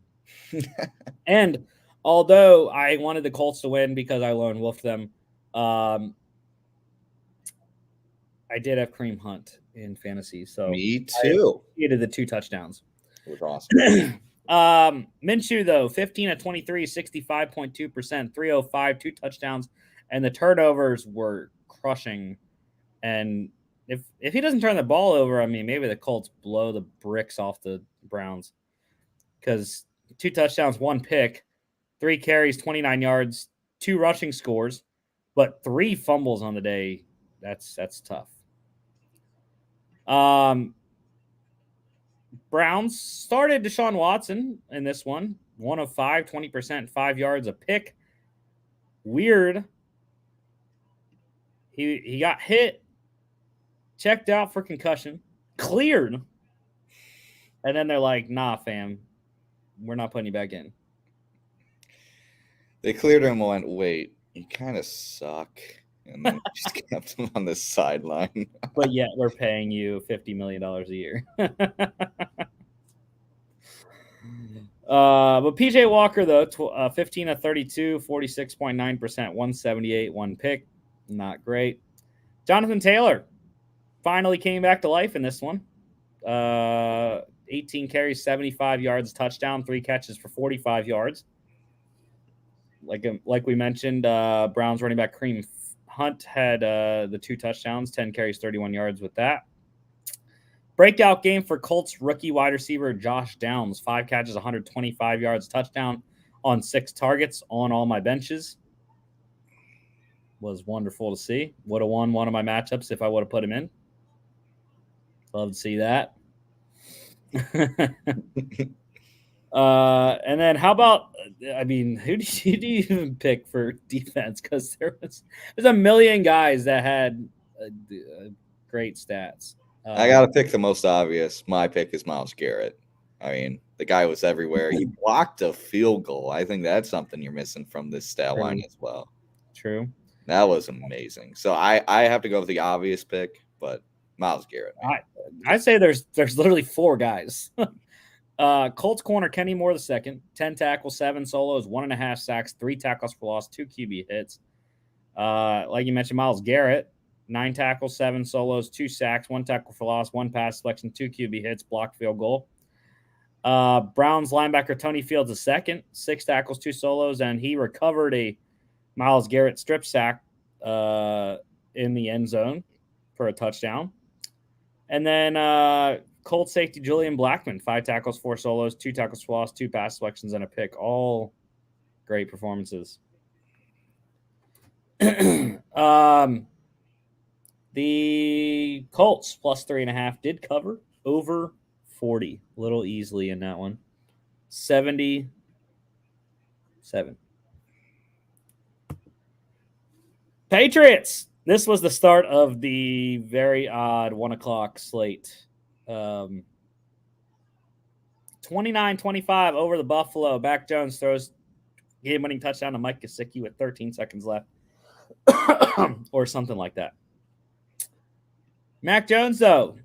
Speaker 1: And although I wanted the Colts to win because I lone wolfed them, I did have Kareem Hunt in fantasy. So
Speaker 2: me too.
Speaker 1: He did the 2 touchdowns.
Speaker 2: It was awesome.
Speaker 1: Minshew, though, 15 of 23, 65.2%, 305, 2 touchdowns, and the turnovers were crushing. And if he doesn't turn the ball over, I mean, maybe the Colts blow the bricks off the Browns, because 2 touchdowns, 1 pick, 3 carries, 29 yards, 2 rushing scores, but 3 fumbles on the day. That's tough. Browns started Deshaun Watson in this one. 1 of 5, 20%, 5 yards, a pick. Weird. He got hit, checked out for concussion, cleared. And then they're like, nah, fam, we're not putting you back in.
Speaker 2: They cleared him and went, wait, you kind of suck. And then just kept him on the sideline.
Speaker 1: But yet we're paying you $50 million a year. But PJ Walker, though, 15 of 32, 46.9%, 178, 1 pick. Not great. Jonathan Taylor finally came back to life in this one. 18 carries, 75 yards, touchdown, 3 catches for 45 yards. Like we mentioned, Browns running back Kareem Hunt had the 2 touchdowns, 10 carries, 31 yards with that. Breakout game for Colts rookie wide receiver Josh Downs, 5 catches, 125 yards, touchdown on 6 targets on all my benches. Was wonderful to see. Would have won one of my matchups if I would have put him in. Love to see that. And then how about, I mean, who do you even pick for defense? Because there's a million guys that had great stats.
Speaker 2: I got to pick the most obvious. My pick is Myles Garrett. I mean, the guy was everywhere. He blocked a field goal. I think that's something you're missing from this stat line as well.
Speaker 1: True.
Speaker 2: That was amazing. So I have to go with the obvious pick, but Myles Garrett.
Speaker 1: I'd say there's literally 4 guys. Colts corner Kenny Moore II, 10 tackles, 7 solos, 1.5 sacks, 3 tackles for loss, 2 QB hits. Like you mentioned, Myles Garrett, 9 tackles, 7 solos, 2 sacks, 1 tackle for loss, 1 pass deflection, 2 QB hits, blocked field goal. Browns linebacker Tony Fields II, 6 tackles, 2 solos, and he recovered a Myles Garrett strip sack in the end zone for a touchdown. And then Colts safety Julian Blackmon, 5 tackles, 4 solos, 2 tackles for loss, 2 pass selections, and a pick. All great performances. The Colts plus 3.5 did cover over 40, a little easily in that one. 77. Patriots. This was the start of the very odd 1 o'clock slate. 29-25 over the Buffalo. Mac Jones throws game-winning touchdown to Mike Gesicki with 13 seconds left. Or something like that. Mac Jones, though,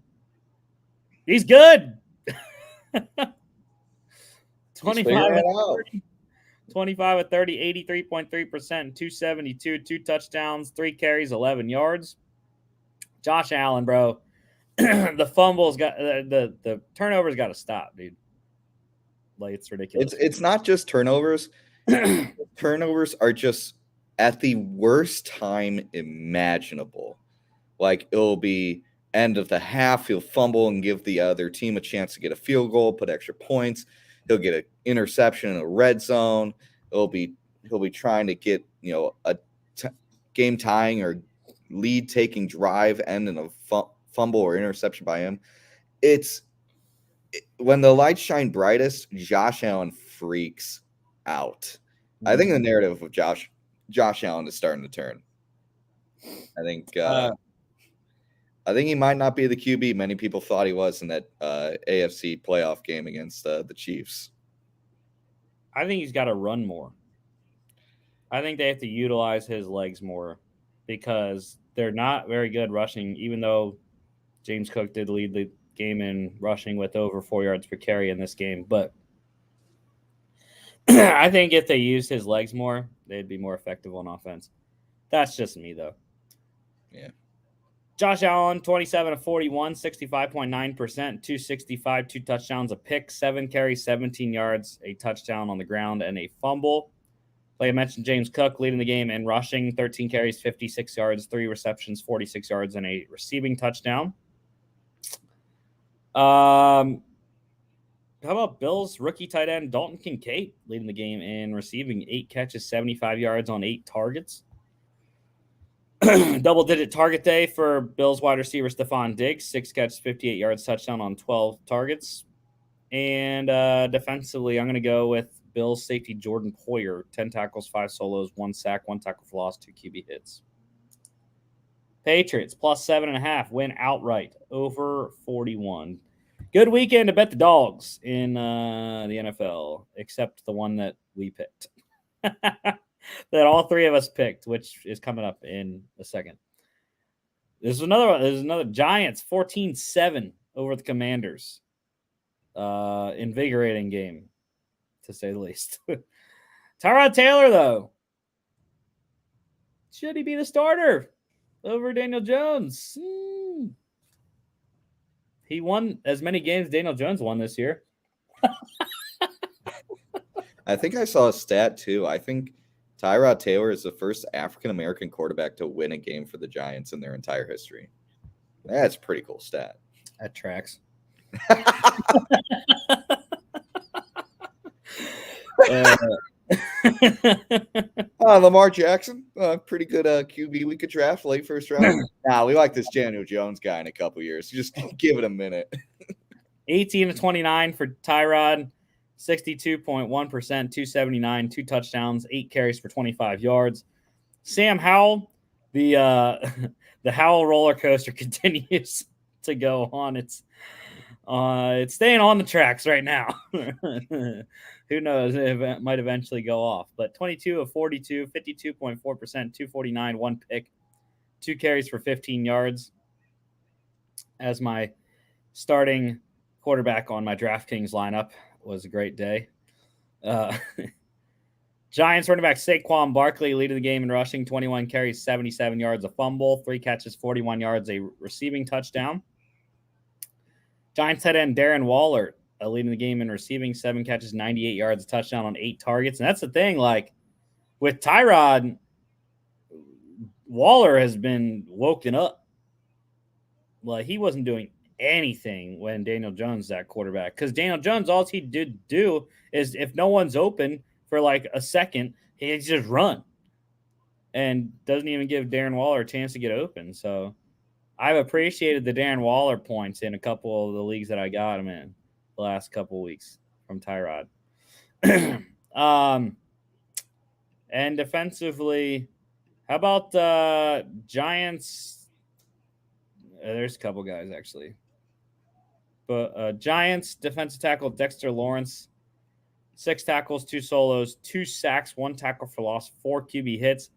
Speaker 1: he's good. 25 at 30, 25 at 30, 83.3%, 272, 2 touchdowns, 3 carries, 11 yards. Josh Allen, bro, the fumbles got the turnovers got to stop, dude. Like, it's ridiculous.
Speaker 2: It's not just turnovers. Turnovers are just at the worst time imaginable. Like, it'll be end of the half, he'll fumble and give the other team a chance to get a field goal, put extra points. He'll get an interception in a red zone. He'll be trying to get, a game tying or lead taking drive end in a fumble or interception by him. When the lights shine brightest, Josh Allen freaks out. I think the narrative of Josh Allen is starting to turn. I think he might not be the QB many people thought he was in that AFC playoff game against the Chiefs.
Speaker 1: I think he's got to run more. I think they have to utilize his legs more because they're not very good rushing, even though James Cook did lead the game in rushing with over 4 yards per carry in this game. But I think if they used his legs more, they'd be more effective on offense. That's just me, though.
Speaker 2: Yeah.
Speaker 1: Josh Allen, 27 of 41, 65.9%, 265, 2 touchdowns, a pick, 7 carries, 17 yards, a touchdown on the ground, and a fumble. Like I mentioned, James Cook leading the game in rushing, 13 carries, 56 yards, 3 receptions, 46 yards, and a receiving touchdown. How about Bills rookie tight end Dalton Kincaid leading the game in receiving, 8 catches, 75 yards on 8 targets. Double-digit target day for Bills wide receiver Stephon Diggs, 6 catches, 58 yards, touchdown on 12 targets. And defensively, I'm going to go with Bills safety Jordan Poyer, 10 tackles, 5 solos, 1 sack, 1 tackle for loss, 2 QB hits. Patriots plus 7.5 win outright over 41. Good weekend to bet the dogs in the NFL, except the one that we picked. That all 3 of us picked, which is coming up in a second. There's another Giants 14-7 over the Commanders. Invigorating game, to say the least. Tyrod Taylor, though, should he be the starter over Daniel Jones? He won as many games Daniel Jones won this year.
Speaker 2: I think I saw a stat, too. I think Tyrod Taylor is the first African-American quarterback to win a game for the Giants in their entire history. That's a pretty cool stat.
Speaker 1: That tracks.
Speaker 2: Lamar Jackson, pretty good QB we could draft late first round. We like this Daniel Jones guy in a couple years. Just give it a minute.
Speaker 1: 18-29 for Tyrod, 62.1%, 279, 2 touchdowns, 8 carries for 25 yards. Sam Howell, the Howell roller coaster continues to go on. It's staying on the tracks right now. Who knows? It might eventually go off. But 22 of 42, 52.4%, 249, 1 pick, 2 carries for 15 yards. As my starting quarterback on my DraftKings lineup, was a great day. Giants running back Saquon Barkley leading the game in rushing, 21 carries, 77 yards, a fumble, 3 catches, 41 yards, a receiving touchdown. Giants tight end Darren Waller leading the game in receiving, 7 catches, 98 yards, a touchdown on 8 targets. And that's the thing, like with Tyrod, Waller has been woken up. Like he wasn't doing anything when Daniel Jones is that quarterback. Because Daniel Jones, all he did do is if no one's open for like a second, he just run and doesn't even give Darren Waller a chance to get open. So I've appreciated the Darren Waller points in a couple of the leagues that I got him in the last couple of weeks from Tyrod. And defensively, how about Giants? There's a couple guys actually. But Giants defensive tackle Dexter Lawrence, 6 tackles, 2 solos, 2 sacks, 1 tackle for loss, 4 QB hits.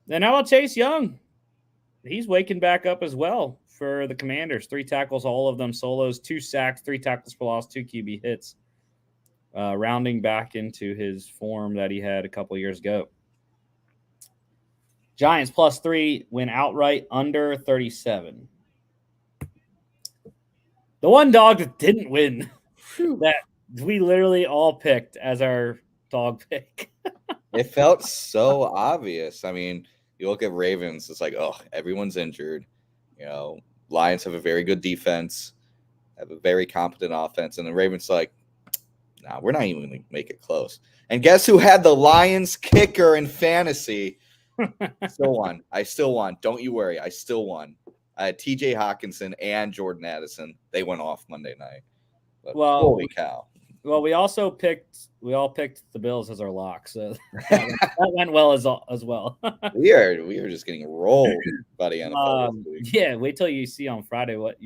Speaker 1: Then how about Chase Young? He's waking back up as well for the Commanders. 3 tackles, all of them solos, 2 sacks, 3 tackles for loss, 2 QB hits. Rounding back into his form that he had a couple years ago. Giants +3 win outright under 37. The one dog that didn't win that we literally all picked as our dog pick.
Speaker 2: It felt so obvious. I mean, you look at Ravens, it's like, oh, everyone's injured. You know, Lions have a very good defense, have a very competent offense, and the Ravens like, nah, we're not even going to make it close. And guess who had the Lions kicker in fantasy? Still won. I still won. Don't you worry. I still won. I had TJ Hawkinson and Jordan Addison. They went off Monday night. But holy cow.
Speaker 1: Well, we all picked the Bills as our lock, so that went well as well.
Speaker 2: we are just getting rolled by the NFL.
Speaker 1: Yeah, wait till you see on Friday what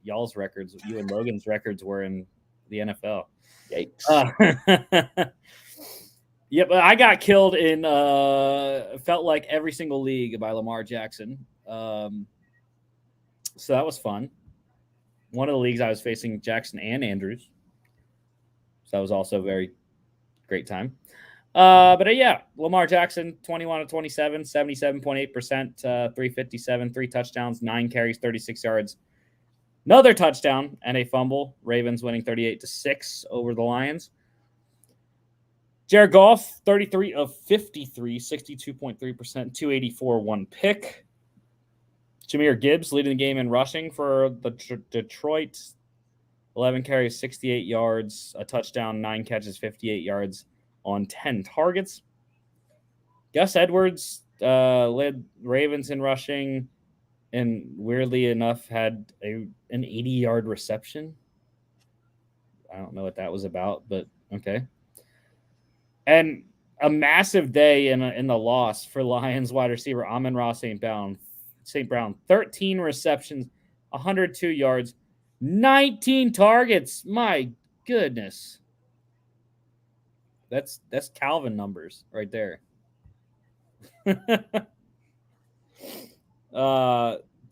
Speaker 1: y'all's records, you and Logan's records were in the NFL.
Speaker 2: Yikes.
Speaker 1: Yeah, but I got killed in felt like every single league by Lamar Jackson. So that was fun. One of the leagues I was facing Jackson and Andrews. So that was also a very great time. But yeah, Lamar Jackson, 21 of 27, 77.8%, 357, 3 touchdowns, 9 carries, 36 yards. Another touchdown and a fumble. Ravens winning 38-6 over the Lions. Jared Goff, 33 of 53, 62.3%, 284, 1 pick. Jahmyr Gibbs leading the game in rushing for the Detroit. 11 carries, 68 yards, a touchdown, 9 catches, 58 yards on 10 targets. Gus Edwards led Ravens in rushing and weirdly enough had an 80-yard reception. I don't know what that was about, but okay. And a massive day in the loss for Lions wide receiver Amon-Ra St. Brown, 13 receptions, 102 yards, 19 targets. My goodness. That's Calvin numbers right there.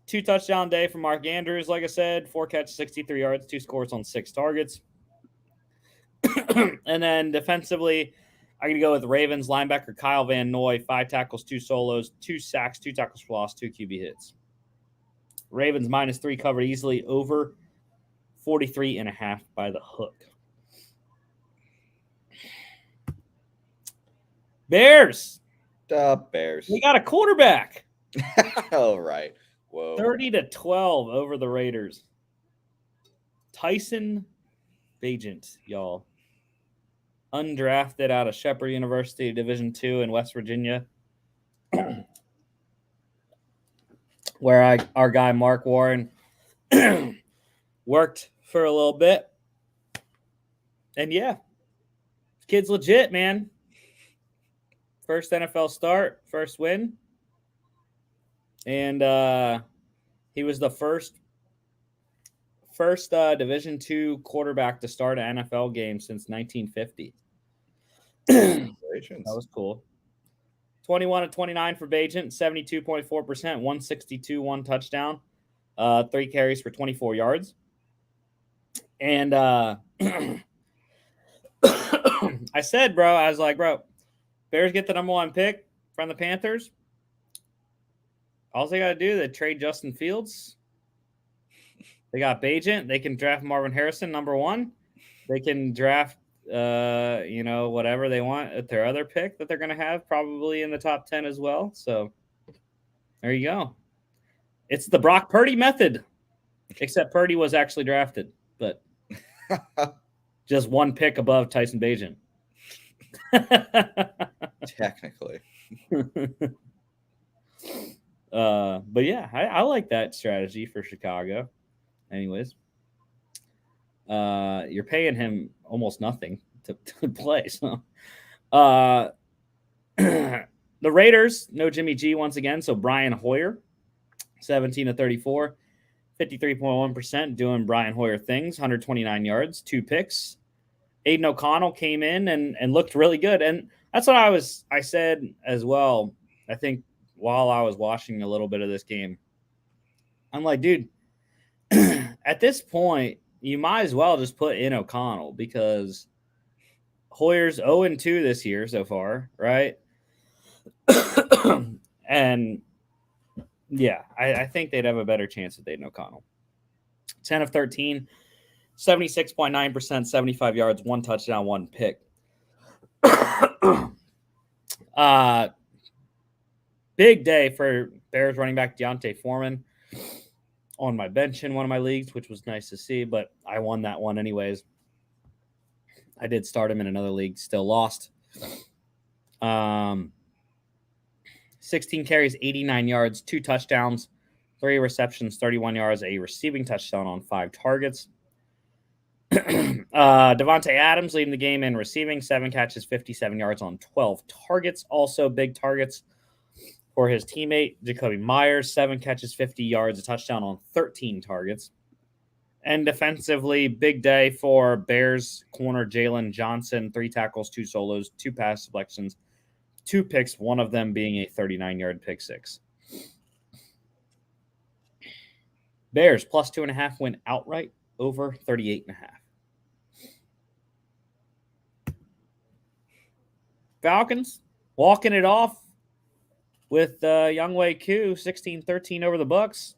Speaker 1: 2 touchdown day for Mark Andrews, like I said, 4 catches, 63 yards, 2 scores on 6 targets. And then defensively, I'm going to go with Ravens linebacker Kyle Van Noy, 5 tackles, 2 solos, 2 sacks, 2 tackles for loss, 2 QB hits. Ravens -3 covered easily over 43.5 by the hook. Bears.
Speaker 2: The Bears.
Speaker 1: We got a quarterback.
Speaker 2: All right. Whoa.
Speaker 1: 30-12 over the Raiders. Tyson Bagent, y'all. Undrafted out of Shepherd University, Division II in West Virginia. Where our guy Mark Warren worked for a little bit. And yeah, kid's legit, man. First NFL start, first win. And he was the first Division II quarterback to start an NFL game since 1950.
Speaker 2: Congratulations.
Speaker 1: That was cool. 21-29 for Bagent, 72.4%, 162, 1 touchdown, 3 carries for 24 yards. And I said, bro, I was like, bro, Bears get the number 1 pick from the Panthers. All they got to do, they trade Justin Fields. They got Bagent. They can draft Marvin Harrison, number 1. They can draft, whatever they want at their other pick that they're going to have, probably in the top 10 as well. So there you go. It's the Brock Purdy method. Except Purdy was actually drafted, but just one pick above Tyson Bagent.
Speaker 2: Technically.
Speaker 1: But yeah, I like that strategy for Chicago. Anyways, you're paying him almost nothing to play. So, the Raiders, no Jimmy G once again. So Brian Hoyer, 17 of 34, 53.1%, doing Brian Hoyer things, 129 yards, 2 picks. Aiden O'Connell came in and looked really good. And that's what I said as well. I think while I was watching a little bit of this game, I'm like, dude, at this point, you might as well just put in O'Connell because Hoyer's 0-2 this year so far, right? And yeah, I think they'd have a better chance with Aiden O'Connell. 10 of 13, 76.9%, 75 yards, 1 touchdown, 1 pick. Big day for Bears running back Deontay Foreman on my bench in one of my leagues, which was nice to see, but I won that one anyways. I did start him in another league, still lost. 16 carries, 89 yards, 2 touchdowns, 3 receptions, 31 yards, a receiving touchdown on 5 targets. Devontae Adams leading the game in receiving, 7 catches, 57 yards on 12 targets. Also big targets for his teammate, Jacoby Myers, 7 catches, 50 yards, a touchdown on 13 targets. And defensively, big day for Bears corner Jalen Johnson, 3 tackles, 2 solos, 2 pass deflections, 2 picks, one of them being a 39-yard pick six. Bears plus 2.5 win outright over 38.5. Falcons walking it off with Younghoe Koo, 16-13 over the Bucks.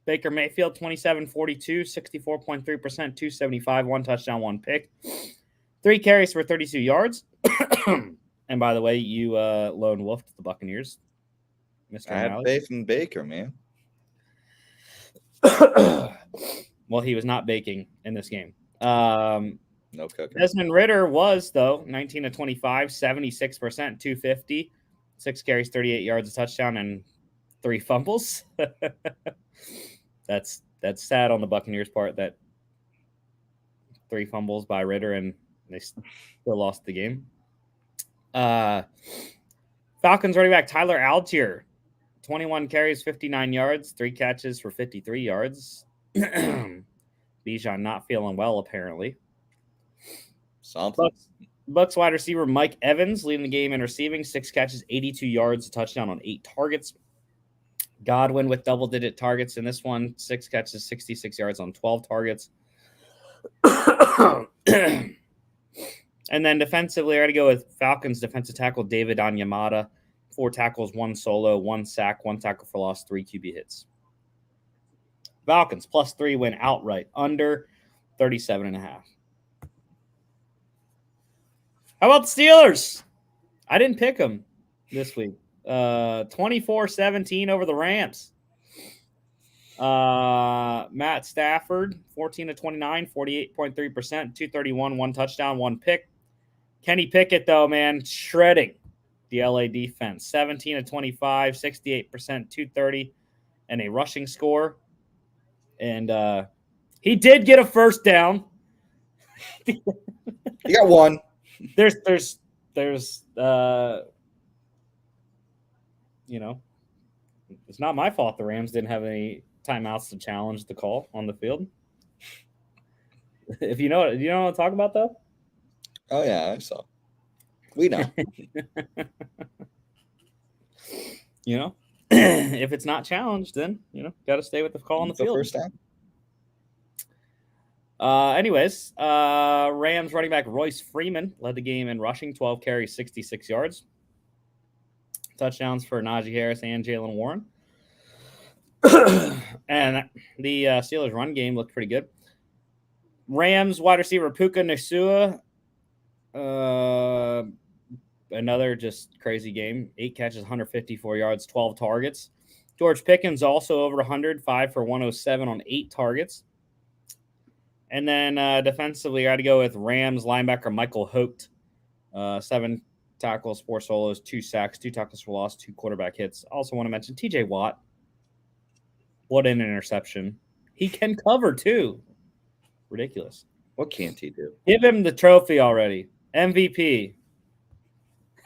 Speaker 1: Baker Mayfield, 27-42, 64.3%, 275, 1 touchdown, 1 pick. 3 carries for 32 yards. And by the way, you lone wolfed the Buccaneers.
Speaker 2: Mr. I have faith in Baker, man.
Speaker 1: Well, he was not baking in this game.
Speaker 2: No cooking.
Speaker 1: Desmond Ridder was, though, 19 of 25, 76%, 250, 6 carries, 38 yards, a touchdown, and 3 fumbles. That's sad on the Buccaneers' part that 3 fumbles by Ridder and they still lost the game. Falcons running back Tyler Algier, 21 carries, 59 yards, 3 catches for 53 yards. Bijan not feeling well, apparently.
Speaker 2: Something.
Speaker 1: Bucks wide receiver Mike Evans leading the game in receiving, 6 catches, 82 yards, a touchdown on 8 targets. Godwin with double-digit targets in this one, 6 catches, 66 yards on 12 targets. And then defensively, I got to go with Falcons defensive tackle David Onyemata, 4 tackles, 1 solo, 1 sack, 1 tackle for loss, 3 QB hits. Falcons plus 3 win outright under 37.5. How about the Steelers? I didn't pick them this week. 24-17 over the Rams. Matt Stafford, 14 of 29, 48.3%, 231, 1 touchdown, 1 pick. Kenny Pickett, though, man, shredding the LA defense. 17 of 25, 68%, 230, and a rushing score. And he did get a first down.
Speaker 2: He got 1.
Speaker 1: There's it's not my fault the Rams didn't have any timeouts to challenge the call on the field. If you know what I'm talking about, though?
Speaker 2: Oh, yeah, I saw. We know.
Speaker 1: If it's not challenged, then, got to stay with the call on the field.
Speaker 2: First down.
Speaker 1: Anyways, Rams running back Royce Freeman led the game in rushing, 12 carries, 66 yards. Touchdowns for Najee Harris and Jalen Warren. And the Steelers' run game looked pretty good. Rams wide receiver Puka Nacua, another just crazy game. 8 catches, 154 yards, 12 targets. George Pickens also over 100, 5 for 107 on 8 targets. And then defensively, I got to go with Rams linebacker Michael Holt. 7 tackles, 4 solos, 2 sacks, 2 tackles for loss, 2 quarterback hits. Also want to mention TJ Watt. What an interception. He can cover too. Ridiculous.
Speaker 2: What can't he do?
Speaker 1: Give him the trophy already. MVP.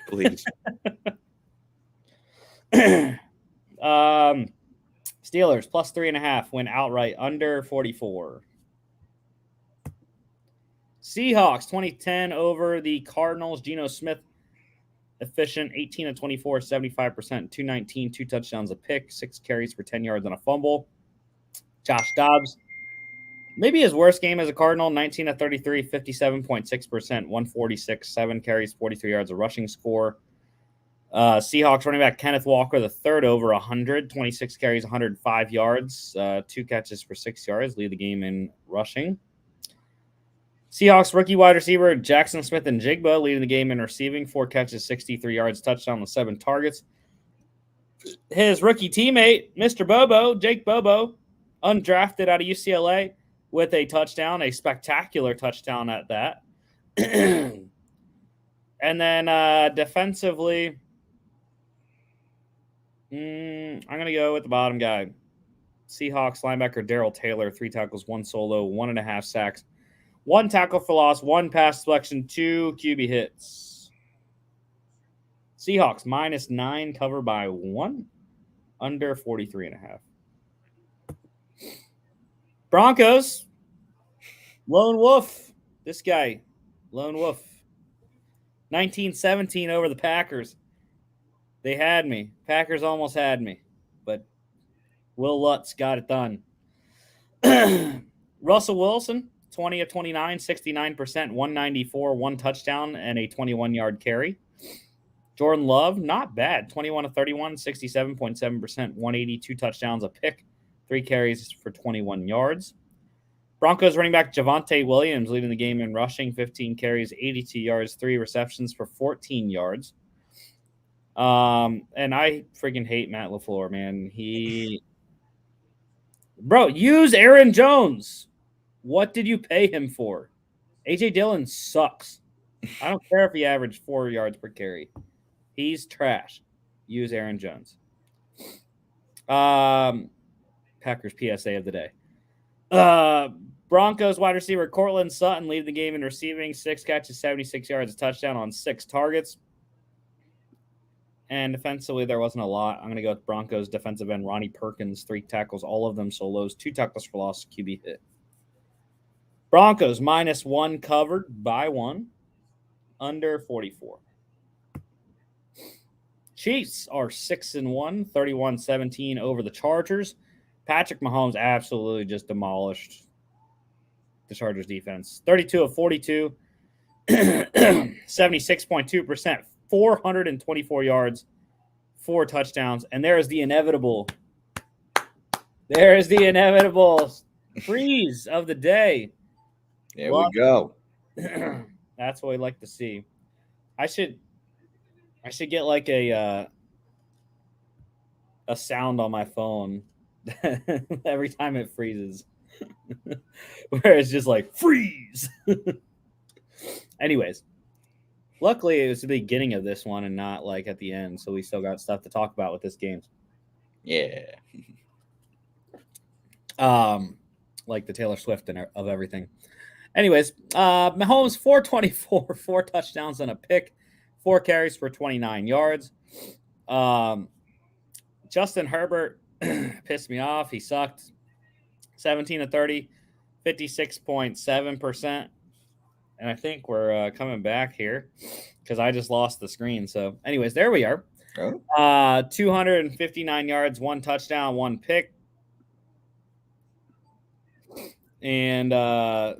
Speaker 2: Please.
Speaker 1: Steelers plus 3.5 win outright under 44. Seahawks 2010 over the Cardinals. Geno Smith efficient, 18 of 24, 75%, 219, 2 touchdowns, a pick, 6 carries for 10 yards and a fumble. Josh Dobbs, maybe his worst game as a Cardinal, 19 of 33, 57.6%, 146, 7 carries, 43 yards, a rushing score. Seahawks running back Kenneth Walker, the third over 100, 26 carries, 105 yards, 2 catches for 6 yards, lead the game in rushing. Seahawks rookie wide receiver Jackson Smith and Jigba leading the game in receiving, 4 catches, 63 yards, touchdown with 7 targets. His rookie teammate, Mr. Bobo, Jake Bobo, undrafted out of UCLA with a touchdown, a spectacular touchdown at that. And then defensively, I'm going to go with the bottom guy. Seahawks linebacker Darrell Taylor, 3 tackles, 1 solo, 1.5 sacks, 1 tackle for loss, 1 pass deflection, 2 QB hits. Seahawks -9, cover by 1, under 43.5. Broncos, Lone Wolf. This guy, Lone Wolf. 1917 over the Packers. They had me. Packers almost had me, but Will Lutz got it done. Russell Wilson, 20 of 29, 69%, 194, 1 touchdown, and a 21-yard carry. Jordan Love, not bad, 21 of 31, 67.7%, 182 touchdowns, a pick, 3 carries for 21 yards. Broncos running back Javonte Williams leading the game in rushing, 15 carries, 82 yards, 3 receptions for 14 yards. And I freaking hate Matt LaFleur, man. Bro, use Aaron Jones. What did you pay him for? A.J. Dillon sucks. I don't care if he averaged 4 yards per carry. He's trash. Use Aaron Jones. Packers PSA of the day. Broncos wide receiver Cortland Sutton leading the game in receiving, 6 catches, 76 yards, a touchdown on 6 targets. And defensively, there wasn't a lot. I'm going to go with Broncos defensive end Ronnie Perkins, 3 tackles, all of them solos, 2 tackles for loss, QB hit. Broncos -1 covered by 1, under 44. Chiefs are 6-1, 31-17 over the Chargers. Patrick Mahomes absolutely just demolished the Chargers defense. 32 of 42, 76.2%, 424 yards, 4 touchdowns, and there is the inevitable freeze of the day.
Speaker 2: There we go.
Speaker 1: That's what we like to see. I should get like a sound on my phone every time it freezes, where it's just like freeze. Anyways, luckily it was the beginning of this one and not like at the end, so we still got stuff to talk about with this game.
Speaker 2: Yeah.
Speaker 1: Like the Taylor Swift of everything. Anyways, Mahomes 424, 4 touchdowns and a pick, 4 carries for 29 yards. Justin Herbert pissed me off. He sucked. 17 of 30, 56.7%. And I think we're coming back here because I just lost the screen. So, anyways, there we are. Oh. 259 yards, 1 touchdown, 1 pick. And how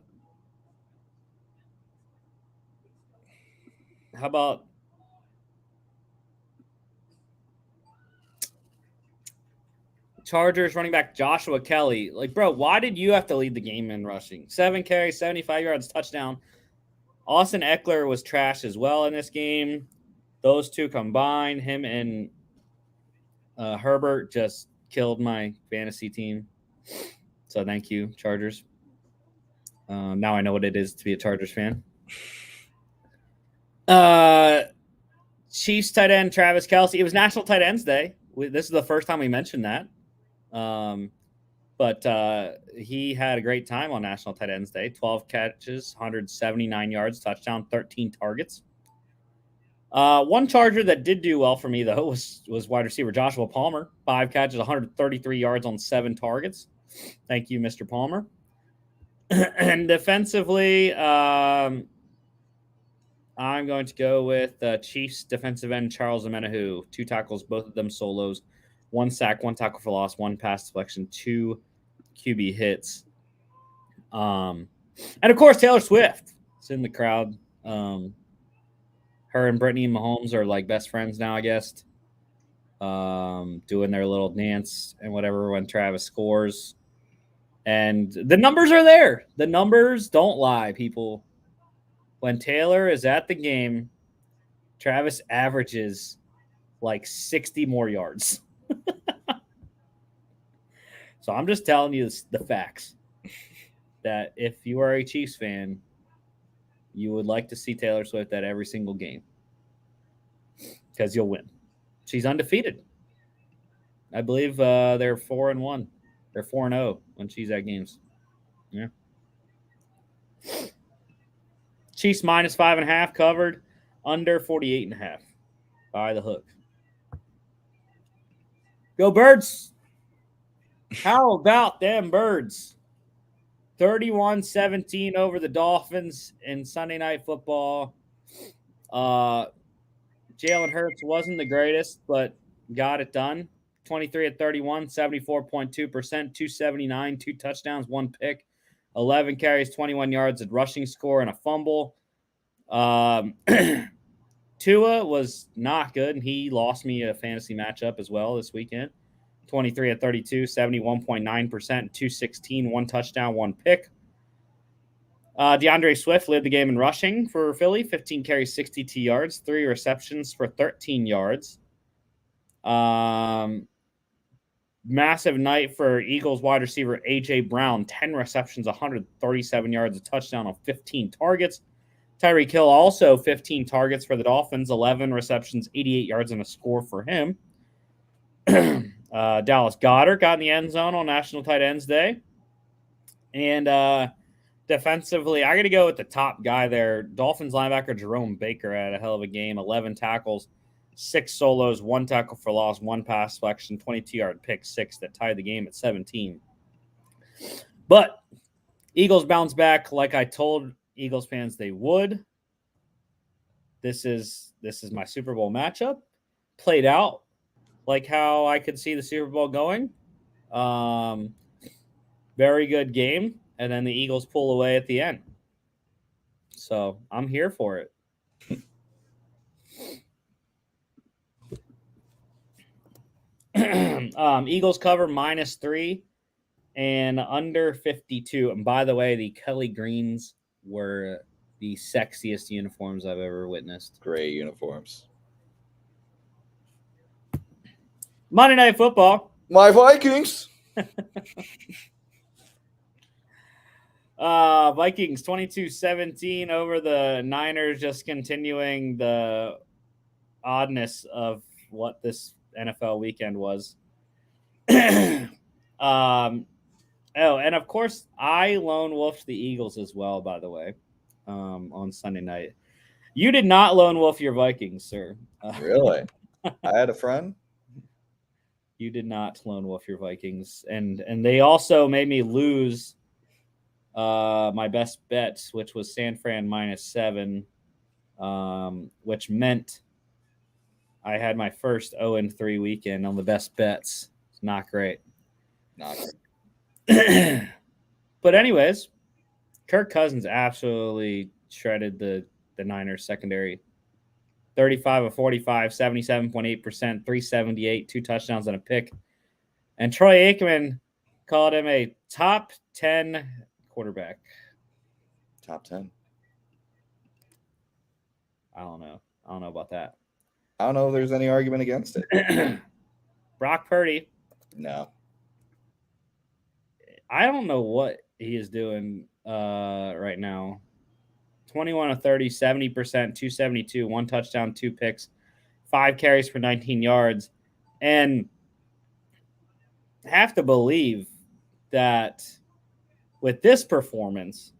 Speaker 1: about Chargers running back Joshua Kelly? Like, bro, why did you have to lead the game in rushing? 7 carries, 75 yards, touchdown. Austin Eckler was trash as well in this game. Those two combined, him and Herbert, just killed my fantasy team. So thank you, Chargers. Now I know what it is to be a Chargers fan. Chiefs tight end Travis Kelce. It was National Tight Ends Day. This is the first time we mentioned that. But he had a great time on National Tight Ends Day. 12 catches, 179 yards, touchdown, 13 targets. One Charger that did do well for me, though, was wide receiver Joshua Palmer. 5 catches, 133 yards on 7 targets. Thank you, Mr. Palmer. And defensively, I'm going to go with Chiefs defensive end Charles Omenihu. 2 tackles, both of them solos. 1 sack, 1 tackle for loss, 1 pass deflection, 2 QB hits. And of course, Taylor Swift is in the crowd. Her and Brittany Mahomes are like best friends now, I guess. Doing their little dance and whatever when Travis scores. And the numbers are there. The numbers don't lie, people. When Taylor is at the game, Travis averages like 60 more yards. So I'm just telling you the facts. That if you are a Chiefs fan, you would like to see Taylor Swift at every single game. Because you'll win. She's undefeated. I believe they're 4-1. They're 4-0 when she's at games. Yeah. Chiefs minus 5.5 covered. Under 48.5 by the hook. Go Birds. How about them Birds? 31-17 over the Dolphins in Sunday Night Football. Jalen Hurts wasn't the greatest, but got it done. 23 at 31, 74.2%, 279, 2 touchdowns, 1 pick, 11 carries, 21 yards, a rushing score, and a fumble. Tua was not good, and he lost me a fantasy matchup as well this weekend. 23 at 32, 71.9%, 216, 1 touchdown, 1 pick. DeAndre Swift led the game in rushing for Philly, 15 carries, 62 yards, 3 receptions for 13 yards. Massive night for Eagles wide receiver A.J. Brown, 10 receptions, 137 yards, a touchdown on 15 targets. Tyreek Hill also 15 targets for the Dolphins, 11 receptions, 88 yards, and a score for him. Dallas Goedert got in the end zone on National Tight Ends Day. And defensively, I got to go with the top guy there. Dolphins linebacker Jerome Baker had a hell of a game, 11 tackles, 6 solos, 1 tackle for loss, 1 pass deflection, 22-yard pick 6 that tied the game at 17. But Eagles bounce back like I told Eagles fans they would. This is my Super Bowl matchup. Played out like how I could see the Super Bowl going. Very good game. And then the Eagles pull away at the end. So I'm here for it. Eagles cover -3 and under 52. And by the way, the Kelly Greens were the sexiest uniforms I've ever witnessed.
Speaker 2: Gray uniforms.
Speaker 1: Monday Night Football.
Speaker 2: My Vikings.
Speaker 1: Vikings 22-17 over the Niners, just continuing the oddness of what this NFL weekend was. Oh, and of course, I lone wolfed the Eagles as well, by the way, on Sunday night. You did not lone wolf your Vikings, sir.
Speaker 2: Really? I had a friend.
Speaker 1: You did not lone wolf your Vikings. And they also made me lose my best bet, which was San Fran -7, which meant I had my first 0-3 weekend on the best bets. It's not great.
Speaker 2: Not great.
Speaker 1: But anyways, Kirk Cousins absolutely shredded the Niners secondary. 35 of 45, 77.8%, 378, 2 touchdowns and a pick. And Troy Aikman called him a top 10 quarterback.
Speaker 2: Top 10.
Speaker 1: I don't know about that.
Speaker 2: I don't know if there's any argument against it.
Speaker 1: Brock Purdy
Speaker 2: No.
Speaker 1: I don't know what he is doing right now. 21 of 30, 70%, 272, 1 touchdown, 2 picks, 5 carries for 19 yards. And I have to believe that with this performance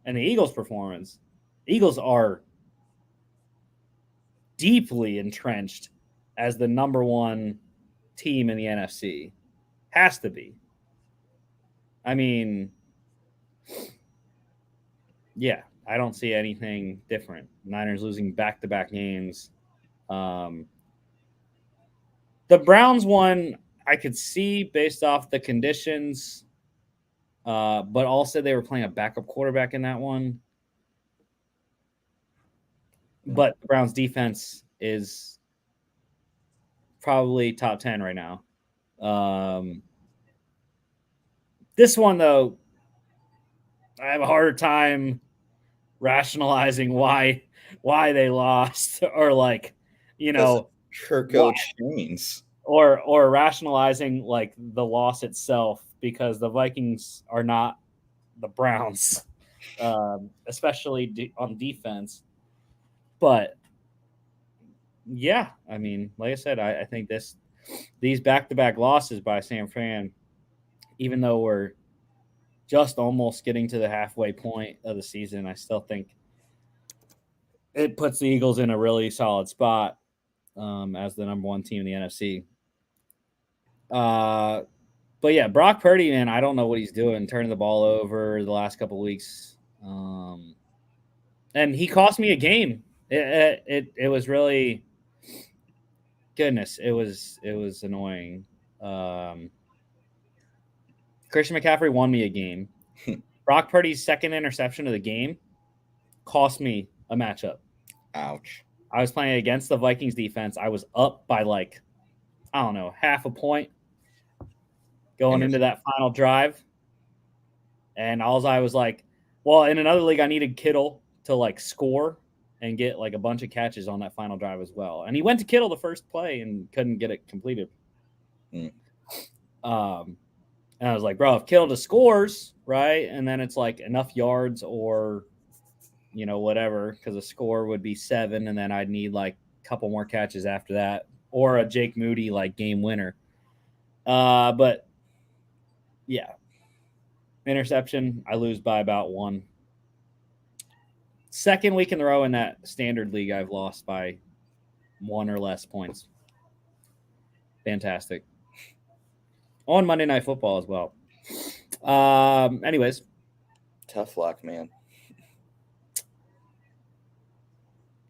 Speaker 1: and the Eagles' performance, Eagles are deeply entrenched as the number one team in the NFC. Has to be. I mean, yeah, I don't see anything different. Niners losing back-to-back games. The Browns one I could see based off the conditions, but also they were playing a backup quarterback in that one. But the Browns defense is probably top 10 right now. This one, though, I have a harder time rationalizing why they lost or like, you know,
Speaker 2: Kirko Chains.
Speaker 1: Or rationalizing like the loss itself because the Vikings are not the Browns, especially on defense. But yeah, I mean, like I said, I think these back-to-back losses by San Fran, even though we're just almost getting to the halfway point of the season, I still think it puts the Eagles in a really solid spot as the number one team in the NFC. But yeah, Brock Purdy, man, I don't know what he's doing, turning the ball over the last couple of weeks, and he cost me a game. It was really, goodness, it was annoying. Christian McCaffrey won me a game. Brock Purdy's second interception of the game cost me a matchup.
Speaker 2: Ouch.
Speaker 1: I was playing against the Vikings defense. I was up by like, I don't know, half a point going into that final drive. And all I was like, well, in another league, I needed Kittle to like score and get like a bunch of catches on that final drive as well. And he went to Kittle the first play and couldn't get it completed. And I was like, bro, if Kittle just scores, right? And then it's like enough yards or, you know, whatever, because a score would be 7. And then I'd need like a couple more catches after that or a Jake Moody like game winner. But yeah, interception, I lose by about 1. Second week in a row in that standard league, I've lost by 1 or less points. Fantastic. On Monday Night Football as well. Anyways.
Speaker 2: Tough luck, man.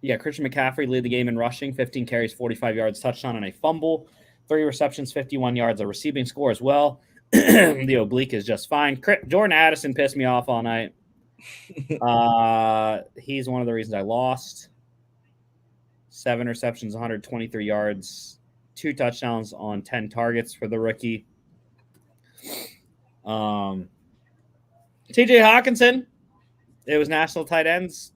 Speaker 1: Yeah, Christian McCaffrey led the game in rushing, 15 carries, 45 yards, touchdown, and a fumble. 3 receptions, 51 yards, a receiving score as well. The oblique is just fine. Jordan Addison pissed me off all night. He's one of the reasons I lost. 7 receptions, 123 yards, 2 touchdowns on 10 targets for the rookie. TJ Hawkinson, it was National Tight Ends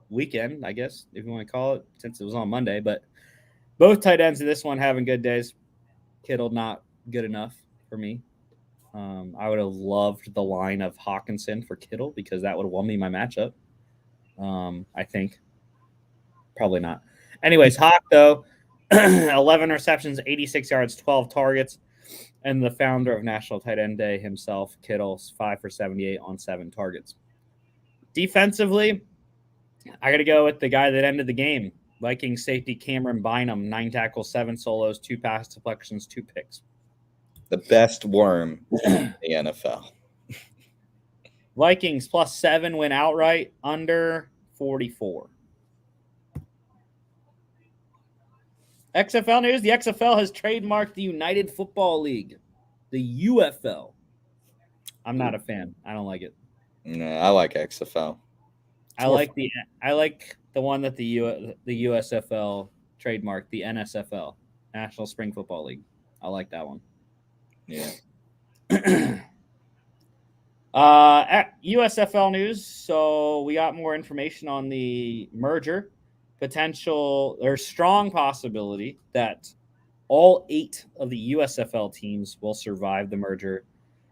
Speaker 1: weekend, I guess, if you want to call it, since it was on Monday. But both tight ends in this one having good days. Kittle not good enough for me. I would have loved the line of Hawkinson for Kittle because that would have won me my matchup. I think. Probably not. Anyways, Hawk, though, 11 receptions, 86 yards, 12 targets. And the founder of National Tight End Day himself, Kittle's 5 for 78 on 7 targets. Defensively, I got to go with the guy that ended the game. Vikings safety Cameron Bynum, 9 tackles, 7 solos, 2 pass deflections, 2 picks.
Speaker 2: The best worm in the NFL.
Speaker 1: Vikings +7 win outright, under 44. XFL news. The XFL has trademarked the United Football League, the UFL. I'm not a fan. I don't like it.
Speaker 2: No, I like XFL.
Speaker 1: I like the one that the USFL trademarked, the NSFL, National Spring Football League. I like that one.
Speaker 2: Yeah.
Speaker 1: At USFL news, so we got more information on the merger. Potential or strong possibility that all 8 of the USFL teams will survive the merger,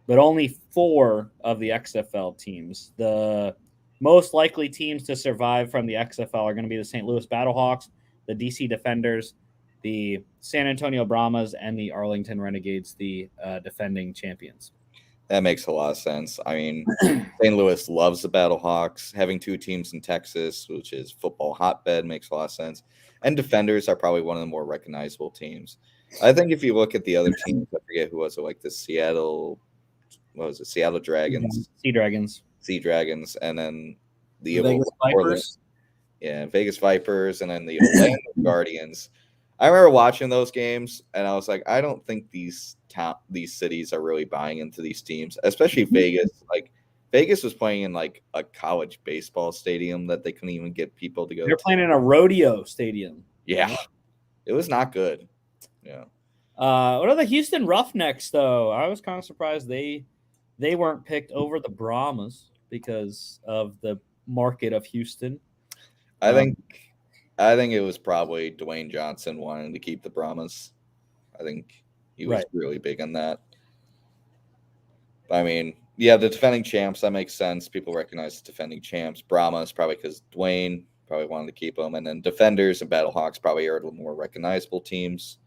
Speaker 1: but only 4 of the XFL teams. The most likely teams to survive from the XFL are going to be the St. Louis Battlehawks, the DC Defenders, the San Antonio Brahmas, and the Arlington Renegades, the defending champions.
Speaker 2: That makes a lot of sense. I mean, St. Louis loves the Battlehawks. Having 2 teams in Texas, which is football hotbed, makes a lot of sense. And Defenders are probably one of the more recognizable teams. I think if you look at the other teams, I forget who was it, like the Seattle Dragons, Sea Dragons, and then the
Speaker 1: Vegas Vipers.
Speaker 2: Vegas Vipers, and then the Orlando Guardians. I remember watching those games, and I was like, I don't think these cities are really buying into these teams, especially Vegas. Like, Vegas was playing in like a college baseball stadium that they couldn't even get people to go.
Speaker 1: They're playing in a rodeo stadium.
Speaker 2: Yeah, it was not good. Yeah.
Speaker 1: What are the Houston Roughnecks, though? I was kind of surprised they weren't picked over the Brahmas because of the market of Houston.
Speaker 2: I think it was probably Dwayne Johnson wanting to keep the Brahmas. I think he was really big on that. I mean, yeah, the defending champs, that makes sense. People recognize the defending champs. Brahmas, probably because Dwayne probably wanted to keep them. And then Defenders and Battlehawks probably are the more recognizable teams.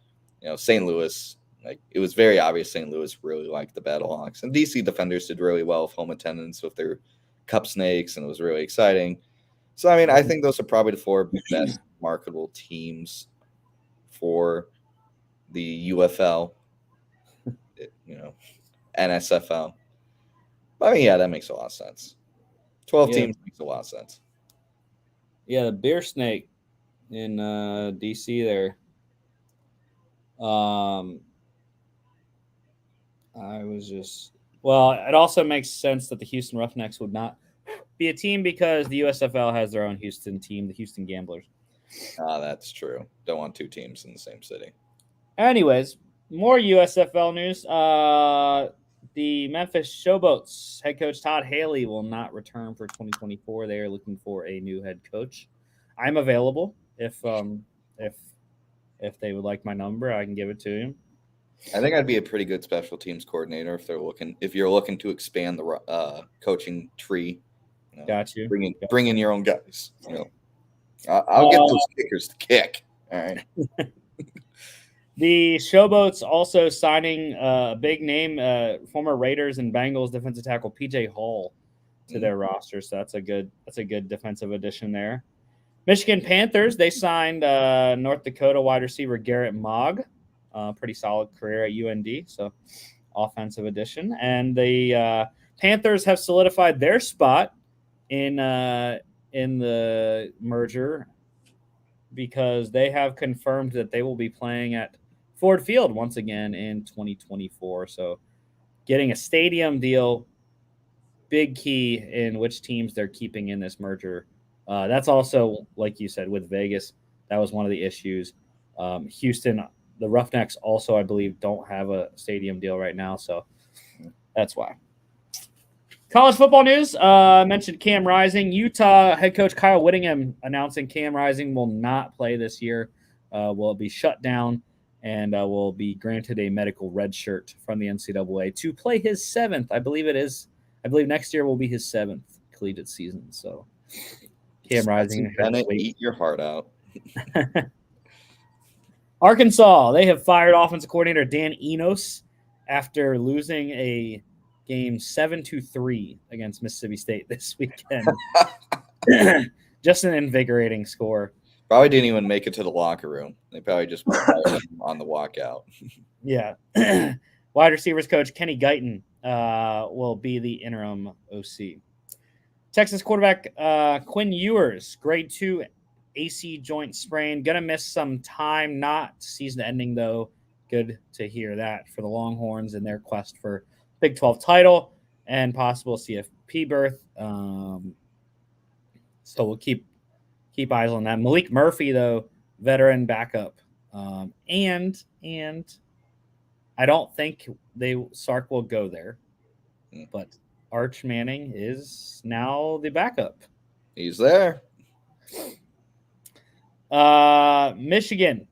Speaker 2: You know, St. Louis, like, it was very obvious St. Louis really liked the Battlehawks. And DC Defenders did really well with home attendance with their Cup Snakes, and it was really exciting. So, I mean, I think those are probably the 4 best marketable teams for the UFL, NSFL. I mean, yeah, that makes a lot of sense. 12 teams makes a lot of sense.
Speaker 1: Yeah, the Beer Snake in DC there. It also makes sense that the Houston Roughnecks would not be a team because the USFL has their own Houston team, the Houston Gamblers.
Speaker 2: That's true. Don't want 2 teams in the same city.
Speaker 1: Anyways, more USFL news. The Memphis Showboats head coach Todd Haley will not return for 2024. They are looking for a new head coach. I'm available if they would like my number, I can give it to him.
Speaker 2: I think I'd be a pretty good special teams coordinator if you're looking to expand the coaching tree.
Speaker 1: Got you.
Speaker 2: Bring in your own guys. I'll get those kickers to kick. All right.
Speaker 1: The Showboats also signing a big name, former Raiders and Bengals defensive tackle PJ Hall to their roster. So that's a good defensive addition there. Michigan Panthers, they signed North Dakota wide receiver Garrett Mogg. Pretty solid career at UND, so offensive addition. And the Panthers have solidified their spot in the merger because they have confirmed that they will be playing at Ford Field once again in 2024. So getting a stadium deal, big key in which teams they're keeping in this merger. That's also, like you said, with Vegas, that was one of the issues. Houston, the Roughnecks also, I believe, don't have a stadium deal right now, so that's why. College football news. I mentioned Cam Rising. Utah head coach Kyle Whittingham announcing Cam Rising will not play this year. Will be shut down and will be granted a medical red shirt from the NCAA to play his 7th. I believe next year will be his 7th collegiate season. So Cam Rising.
Speaker 2: Eat your heart out.
Speaker 1: Arkansas, they have fired offensive coordinator Dan Enos after losing a game 7-3 against Mississippi State this weekend. Just an invigorating score.
Speaker 2: Probably didn't even make it to the locker room. They probably just fired him on the walkout.
Speaker 1: Yeah. Wide receivers coach Kenny Guyton will be the interim OC. Texas quarterback Quinn Ewers, grade 2 AC joint sprain. Going to miss some time. Not season ending, though. Good to hear that for the Longhorns and their quest for Big 12 title and possible CFP berth. So we'll keep eyes on that. Malik Murphy, though, veteran backup. And I don't think Sark will go there. But Arch Manning is now the backup.
Speaker 2: He's there.
Speaker 1: Michigan.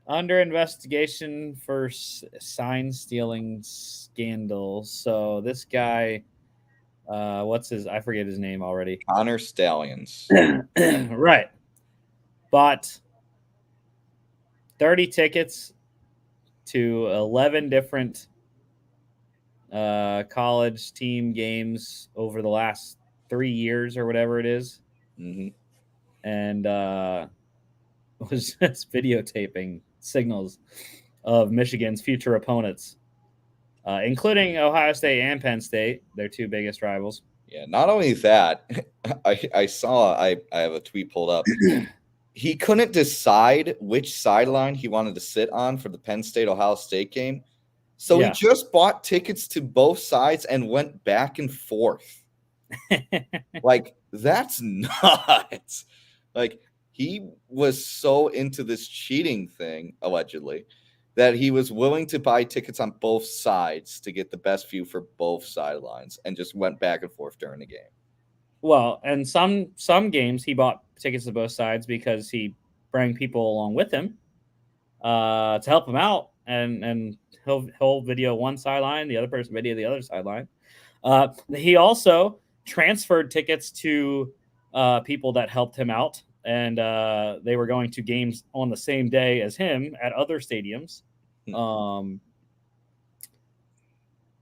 Speaker 1: under investigation for sign stealing scandal. So this guy, I forget his name already.
Speaker 2: Connor Stallions.
Speaker 1: Right. Bought 30 tickets to 11 different college team games over the last 3 years or whatever it is.
Speaker 2: Mm-hmm.
Speaker 1: And was just videotaping signals of Michigan's future opponents, including Ohio State and Penn State, their two biggest rivals.
Speaker 2: Yeah, not only that, I have a tweet pulled up. He couldn't decide which sideline he wanted to sit on for the Penn State Ohio State game. So he just bought tickets to both sides and went back and forth. Like, that's nuts. Like, he was so into this cheating thing, allegedly, that he was willing to buy tickets on both sides to get the best view for both sidelines and just went back and forth during the game.
Speaker 1: Well, and some games he bought tickets to both sides because he bring people along with him to help him out, and he'll video one sideline, the other person video the other sideline. He also transferred tickets to people that helped him out, and they were going to games on the same day as him at other stadiums.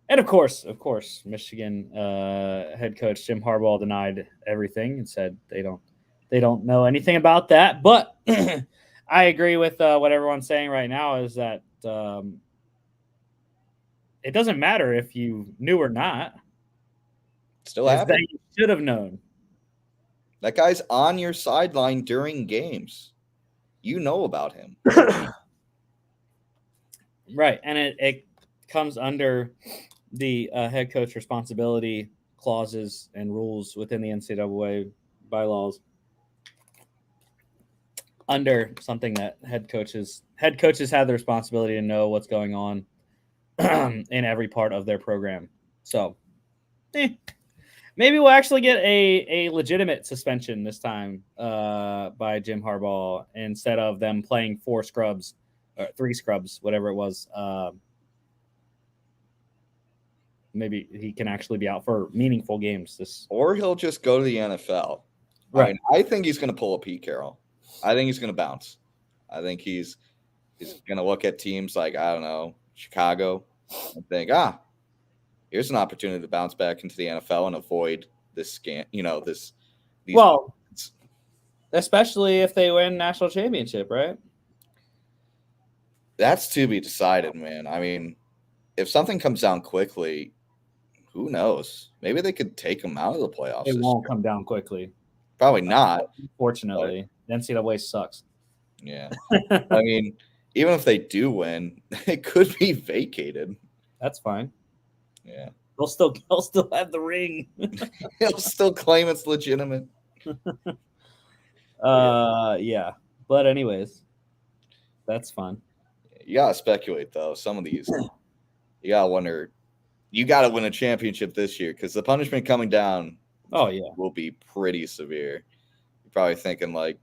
Speaker 1: And of course, Michigan head coach Jim Harbaugh denied everything and said they don't know anything about that. But I agree with what everyone's saying right now is that it doesn't matter if you knew or not.
Speaker 2: Still happened.
Speaker 1: You should have known.
Speaker 2: That guy's on your sideline during games. You know about him.
Speaker 1: Right. And it comes under the head coach responsibility clauses and rules within the NCAA bylaws, under something that head coaches have the responsibility to know what's going on in every part of their program. So maybe we'll actually get a legitimate suspension this time by Jim Harbaugh instead of them playing 4 scrubs or 3 scrubs, whatever it was. Maybe he can actually be out for meaningful games.
Speaker 2: Or he'll just go to the NFL. Right. I mean, I think he's going to pull a Pete Carroll. I think he's going to bounce. I think he's going to look at teams like, I don't know, Chicago and think, here's an opportunity to bounce back into the NFL and avoid this
Speaker 1: especially if they win national championship, right?
Speaker 2: That's to be decided, man. I mean, if something comes down quickly, who knows? Maybe they could take them out of the playoffs.
Speaker 1: It won't come down quickly.
Speaker 2: Probably not.
Speaker 1: Unfortunately, the NCAA sucks.
Speaker 2: Yeah. I mean, even if they do win, it could be vacated.
Speaker 1: That's fine.
Speaker 2: Yeah.
Speaker 1: They'll still have the ring.
Speaker 2: He'll still claim it's legitimate.
Speaker 1: Yeah. But anyways, that's fun.
Speaker 2: You gotta speculate though. Some of these, you gotta wonder. You gotta win a championship this year because the punishment coming down.
Speaker 1: Oh yeah,
Speaker 2: will be pretty severe. You're probably thinking like,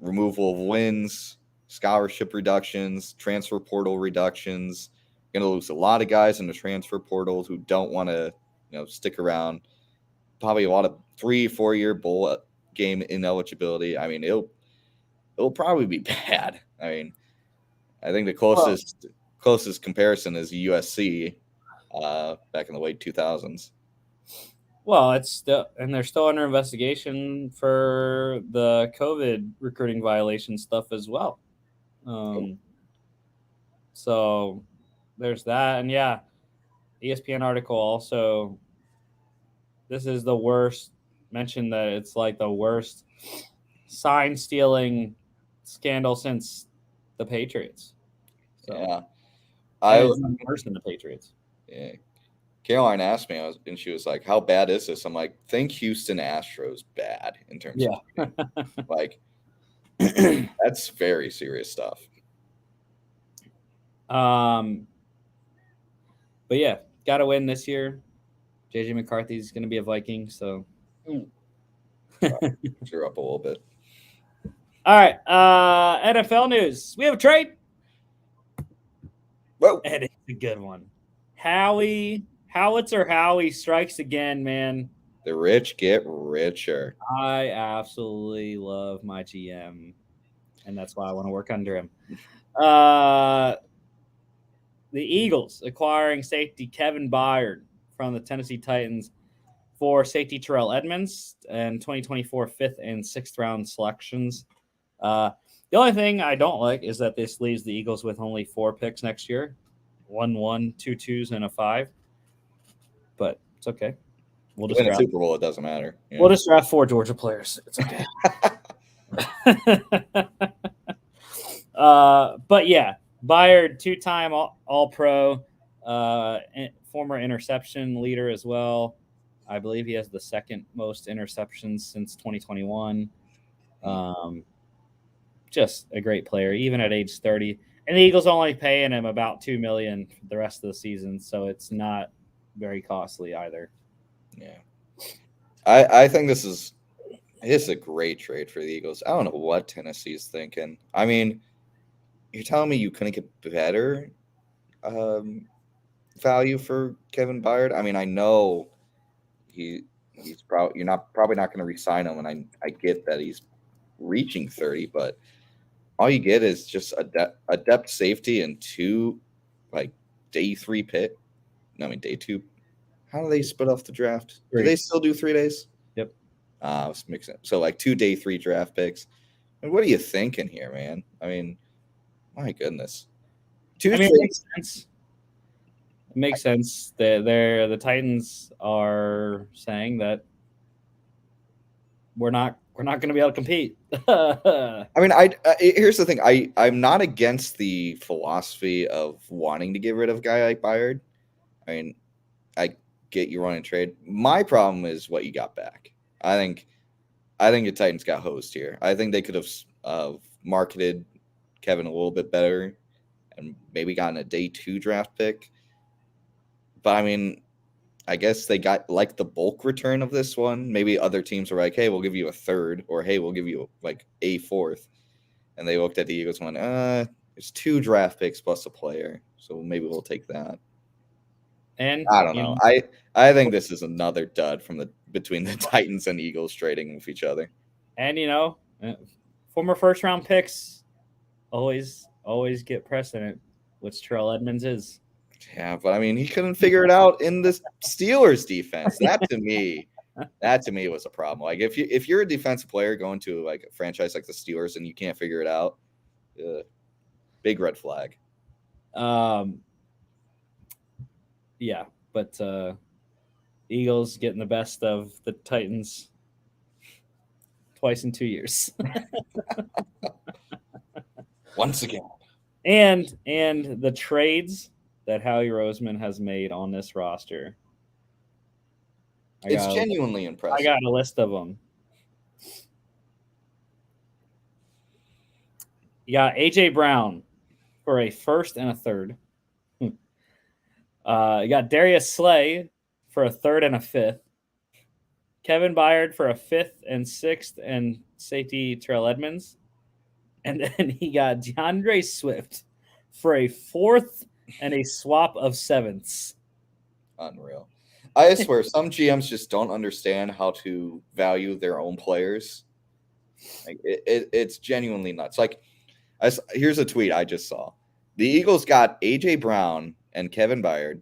Speaker 2: removal of wins, scholarship reductions, transfer portal reductions. You're gonna lose a lot of guys in the transfer portals who don't want to, stick around. Probably a lot of 3-4 year bowl game ineligibility. I mean, it'll probably be bad. I mean, I think the closest comparison is USC back in the late 2000s.
Speaker 1: Well, they're still under investigation for the COVID recruiting violation stuff as well. So there's that, and yeah, ESPN article also. This is the worst. Mentioned that it's like the worst sign stealing scandal since the Patriots. So,
Speaker 2: yeah,
Speaker 1: I was worse than the Patriots.
Speaker 2: Yeah, Caroline asked me, and she was like, "How bad is this?" I'm like, "Think Houston Astros bad in terms of like that's very serious stuff."
Speaker 1: But yeah, got to win this year. JJ McCarthy's going to be a Viking, so
Speaker 2: cheer up a little bit.
Speaker 1: All right. NFL news. We have a trade.
Speaker 2: Whoa.
Speaker 1: And it's a good one. Howitzer Howie strikes again, man.
Speaker 2: The rich get richer.
Speaker 1: I absolutely love my GM, and that's why I want to work under him. The Eagles acquiring safety Kevin Byard from the Tennessee Titans for safety Terrell Edmonds and 2024 fifth and sixth round selections. The only thing I don't like is that this leaves the Eagles with only 4 picks next year. 1, 2 2s, and a 5. But it's okay. We'll just
Speaker 2: win a
Speaker 1: draft.
Speaker 2: Super Bowl. It doesn't matter.
Speaker 1: We'll just draft 4 Georgia players. It's okay. But yeah, Byard, 2-time All-Pro, former interception leader as well. I believe he has the second most interceptions since 2021. Just a great player, even at age 30. And the Eagles only paying him about $2 million for the rest of the season, so it's not very costly either.
Speaker 2: Yeah, I think this is a great trade for the Eagles. I don't know what Tennessee's thinking. I mean, you're telling me you couldn't get better value for Kevin Byard? I mean, I know he's probably probably not going to re-sign him, and I get that he's reaching 30, but all you get is just a depth safety and 2 like day 3 pick. No, I mean day 2. How do they split off the draft?
Speaker 1: 3.
Speaker 2: Do they still do 3 days?
Speaker 1: Yep.
Speaker 2: I was mixing. So like 2 day 3 draft picks. And what are you thinking here, man? I mean, my goodness.
Speaker 1: It makes sense. It makes sense. The Titans are saying that we're not going to be able to compete.
Speaker 2: I mean, here's the thing. I'm not against the philosophy of wanting to get rid of a guy like Byard. I mean, I get you running trade. My problem is what you got back. I think the Titans got hosed here. I think they could have marketed Kevin a little bit better and maybe gotten a day 2 draft pick. But I mean, I guess they got like the bulk return of this one. Maybe other teams were like, hey, we'll give you a 3rd, or hey, we'll give you like a 4th. And they looked at the Eagles and went, there's 2 draft picks plus a player. So maybe we'll take that.
Speaker 1: And
Speaker 2: I don't know. I think this is another dud between the Titans and Eagles trading with each other.
Speaker 1: And former first round picks always get precedent, which Terrell Edmonds is.
Speaker 2: Yeah, but I mean, he couldn't figure it out in the Steelers defense. That to me was a problem. Like if you're a defensive player going to like a franchise like the Steelers and you can't figure it out, big red flag.
Speaker 1: Yeah, but Eagles getting the best of the Titans twice in 2 years.
Speaker 2: Once again.
Speaker 1: And the trades that Howie Roseman has made on this roster.
Speaker 2: It's genuinely impressive.
Speaker 1: I got a list of them. You got A.J. Brown for a 1st and a 3rd. You got Darius Slay for a 3rd and a 5th. Kevin Byard for a 5th and 6th, and safety Terrell Edmonds. And then he got DeAndre Swift for a 4th and a swap of 7ths.
Speaker 2: Unreal. I swear, some GMs just don't understand how to value their own players. Like it's genuinely nuts. Like, here's a tweet I just saw. The Eagles got A.J. Brown and Kevin Byard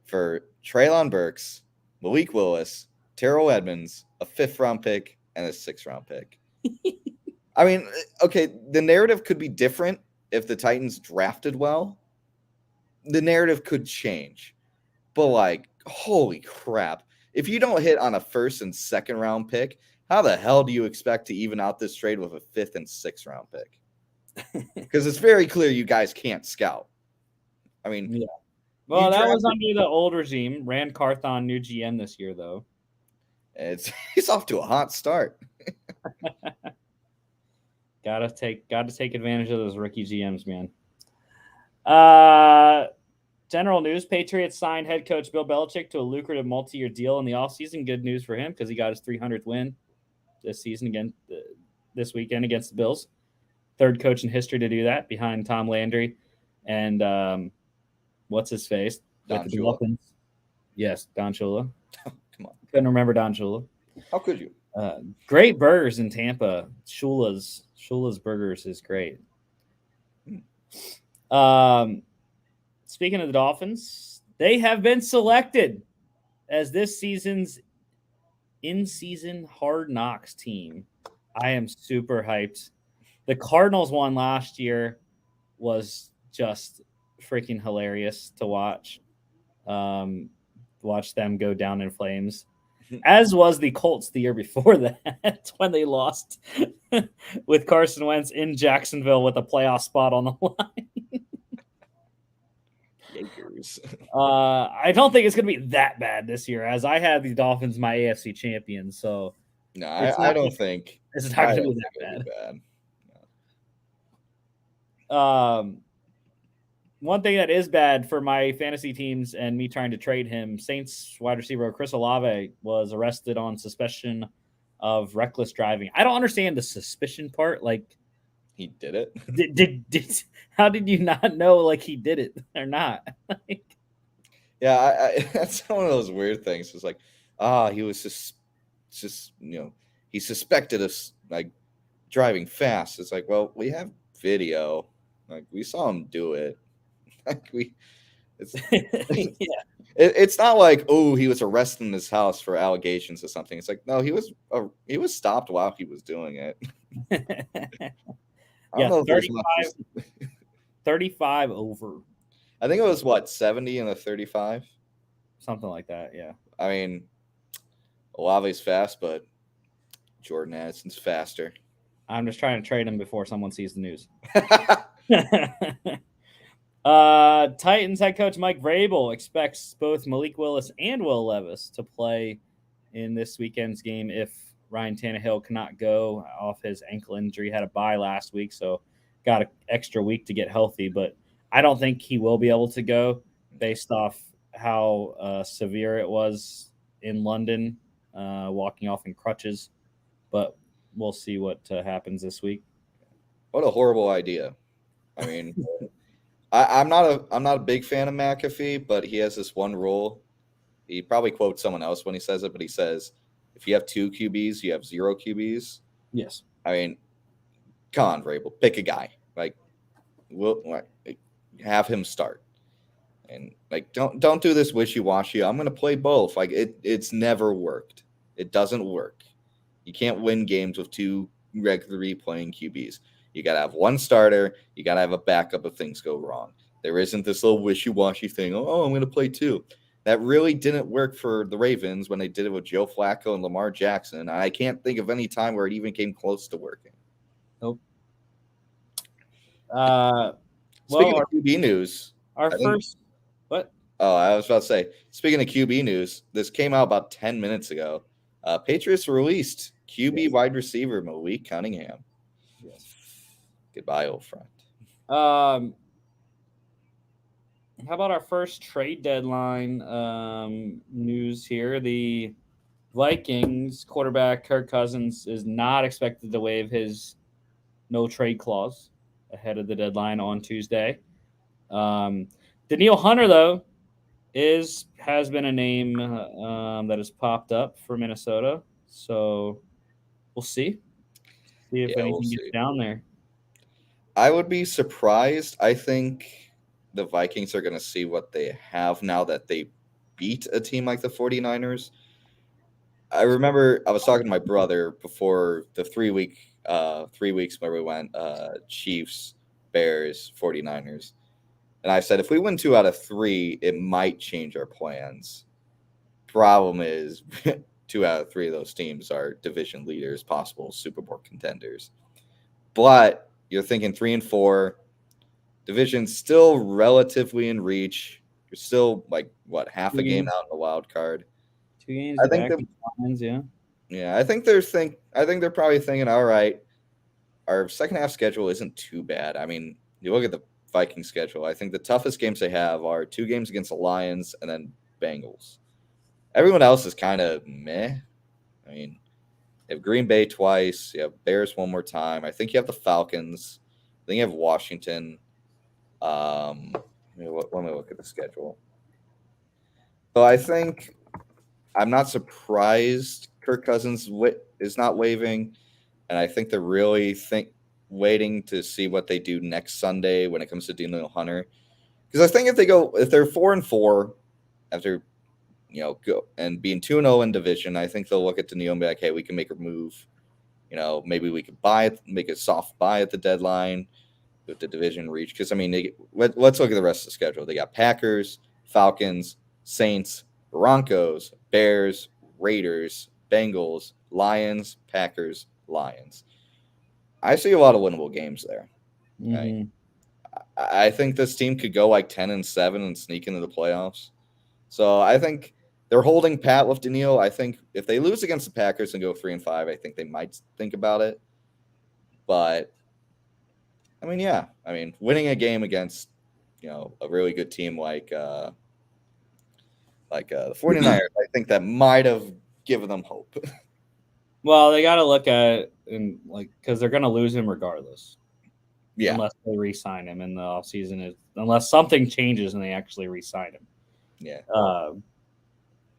Speaker 2: for Treylon Burks, Malik Willis, Terrell Edmonds, a 5th round pick, and a 6th round pick. I mean, okay, the narrative could be different if the Titans drafted well. The narrative could change. But, like, holy crap. If you don't hit on a 1st and 2nd round pick, how the hell do you expect to even out this trade with a 5th and 6th round pick? Because it's very clear you guys can't scout. I mean,
Speaker 1: yeah. Well, that was under the old regime. Rand Carthon, new GM this year, though.
Speaker 2: He's off to a hot start.
Speaker 1: Gotta take advantage of those rookie GMs, man. General news: Patriots signed head coach Bill Belichick to a lucrative multi-year deal in the offseason. Good news for him because he got his 300th win this season again this weekend against the Bills. third coach in history to do that, behind Tom Landry and what's his face with
Speaker 2: Don
Speaker 1: the
Speaker 2: Shula.
Speaker 1: Dolphins. Yes, Don Shula.
Speaker 2: Come on.
Speaker 1: Couldn't remember Don Shula.
Speaker 2: How could you?
Speaker 1: Great burgers in Tampa. Shula's Burgers is great. Speaking of the Dolphins, they have been selected as this season's in-season Hard Knocks team. I am super hyped. The Cardinals won last year, was just freaking hilarious to watch. Watch them go down in flames. As was the Colts the year before that, when they lost with Carson Wentz in Jacksonville with a playoff spot on the line.
Speaker 2: Yakers.
Speaker 1: I don't think it's going to be that bad this year, as I had the Dolphins my AFC champions. So
Speaker 2: No, I don't think
Speaker 1: it's not going to be that
Speaker 2: bad.
Speaker 1: One thing that is bad for my fantasy teams and me trying to trade him, Saints wide receiver Chris Olave was arrested on suspicion of reckless driving. I don't understand the suspicion part. Like,
Speaker 2: he did it.
Speaker 1: Did how did you not know like he did it or not?
Speaker 2: Yeah, that's one of those weird things. It's like, he was just he suspected us like driving fast. It's like, well, we have video. Like, we saw him do it. Like, it's
Speaker 1: Yeah.
Speaker 2: It's not like, oh, he was arrested in his house for allegations or something. It's like, no, he was stopped while he was doing it.
Speaker 1: Yeah, 35 over.
Speaker 2: I think it was what, 70 and a 35?
Speaker 1: Something like that, yeah.
Speaker 2: I mean, Olave's fast, but Jordan Addison's faster.
Speaker 1: I'm just trying to trade him before someone sees the news. Titans head coach Mike Vrabel expects both Malik Willis and Will Levis to play in this weekend's game if Ryan Tannehill cannot go off his ankle injury. Had a bye last week, so got an extra week to get healthy. But I don't think he will be able to go based off how severe it was in London, walking off in crutches. But we'll see what happens this week.
Speaker 2: What a horrible idea. I mean, I'm not a big fan of McAfee, but he has this one rule. He probably quotes someone else when he says it, but he says, if you have 2 QBs, you have 0 QBs.
Speaker 1: Yes.
Speaker 2: I mean, come on, Vrabel, pick a guy. Like, have him start. And like, don't do this wishy-washy. I'm going to play both. Like, it's never worked. It doesn't work. You can't win games with 2 regularly playing QBs. You got to have one starter. You got to have a backup if things go wrong. There isn't this little wishy-washy thing. Oh, I'm going to play 2. That really didn't work for the Ravens when they did it with Joe Flacco and Lamar Jackson. I can't think of any time where it even came close to working.
Speaker 1: Nope.
Speaker 2: Speaking of QB news,
Speaker 1: what?
Speaker 2: Oh, I was about to say, speaking of QB news, this came out about 10 minutes ago. Patriots released QB wide receiver Malik Cunningham.
Speaker 1: Yes.
Speaker 2: Goodbye, old friend.
Speaker 1: How about our first trade deadline news here? The Vikings quarterback Kirk Cousins is not expected to waive his no trade clause ahead of the deadline on Tuesday. Daniil Hunter, though, has been a name that has popped up for Minnesota. So we'll see. See if anything gets down there.
Speaker 2: I would be surprised. I think the Vikings are going to see what they have now that they beat a team like the 49ers. I remember I was talking to my brother before the 3 weeks where we went Chiefs, Bears, 49ers. And I said, if we win 2 out of 3, it might change our plans. Problem is 2 out of 3 of those teams are division leaders, possible Super Bowl contenders. But you're thinking 3 and 4, division still relatively in reach. You're still like half a game out in the wild card.
Speaker 1: 2 games.
Speaker 2: I think yeah. I think they're probably thinking, all right, our second half schedule isn't too bad. I mean, you look at the Viking schedule. I think the toughest games they have are 2 games against the Lions and then Bengals. Everyone else is kind of meh. I mean, you have Green Bay twice. You have Bears one more time. I think you have the Falcons. Then you have Washington. Let me look at the schedule. So I think I'm not surprised Kirk Cousins is not waiving, and I think they're really waiting to see what they do next Sunday when it comes to Daniel Hunter. Because I think if they're 4-4 after go and being 2-0 in division, I think they'll look at Daniel and be like, hey, we can make a move. Maybe we could make a soft buy at the deadline with the division reach. Because I mean, let's look at the rest of the schedule. They got Packers, Falcons, Saints, Broncos, Bears, Raiders, Bengals, Lions, Packers, Lions. I see a lot of winnable games there.
Speaker 1: Mm-hmm.
Speaker 2: I think this team could go like 10-7 and sneak into the playoffs. So I think they're holding pat with Daniil. I think if they lose against the Packers and go 3-5, I think they might think about it. But I mean, yeah. I mean, winning a game against a really good team like the 49ers, I think that might have given them hope.
Speaker 1: Well, they got to look at it and because they're going to lose him regardless.
Speaker 2: Yeah.
Speaker 1: Unless they re-sign him in the offseason, unless something changes and they actually re-sign him.
Speaker 2: Yeah.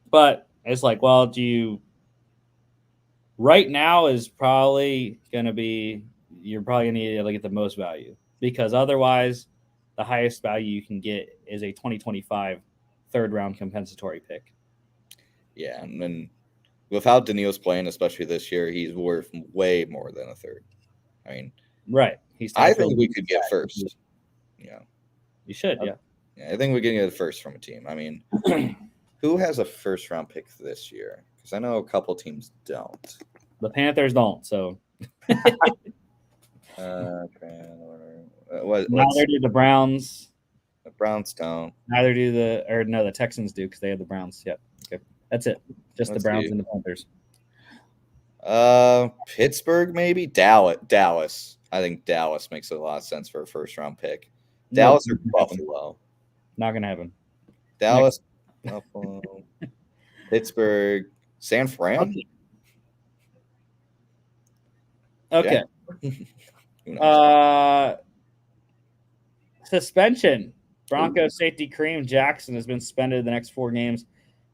Speaker 1: But it's like, well, right now is probably going to be, you're probably going to need to get the most value, because otherwise the highest value you can get is a 2025 third round compensatory pick.
Speaker 2: Yeah. And then with how Daniil's playing, especially this year, he's worth way more than a third. I mean,
Speaker 1: right.
Speaker 2: I think we could get first. Yeah.
Speaker 1: You should, yeah.
Speaker 2: Yeah, I think we can get a first from a team. I mean, who has a first round pick this year? Because I know a couple teams don't.
Speaker 1: The Panthers don't, so.
Speaker 2: Neither
Speaker 1: do the Browns.
Speaker 2: The Browns don't.
Speaker 1: Neither do the Texans do, because they have the Browns. Yep. Okay. That's it. Just the Browns and the Panthers.
Speaker 2: Pittsburgh, maybe? Dallas. I think Dallas makes a lot of sense for a first round pick. Dallas or Buffalo.
Speaker 1: Not gonna happen.
Speaker 2: Dallas, Buffalo, Pittsburgh, San Fran.
Speaker 1: Okay. Suspension. Broncos safety Kareem Jackson has been suspended the next 4 games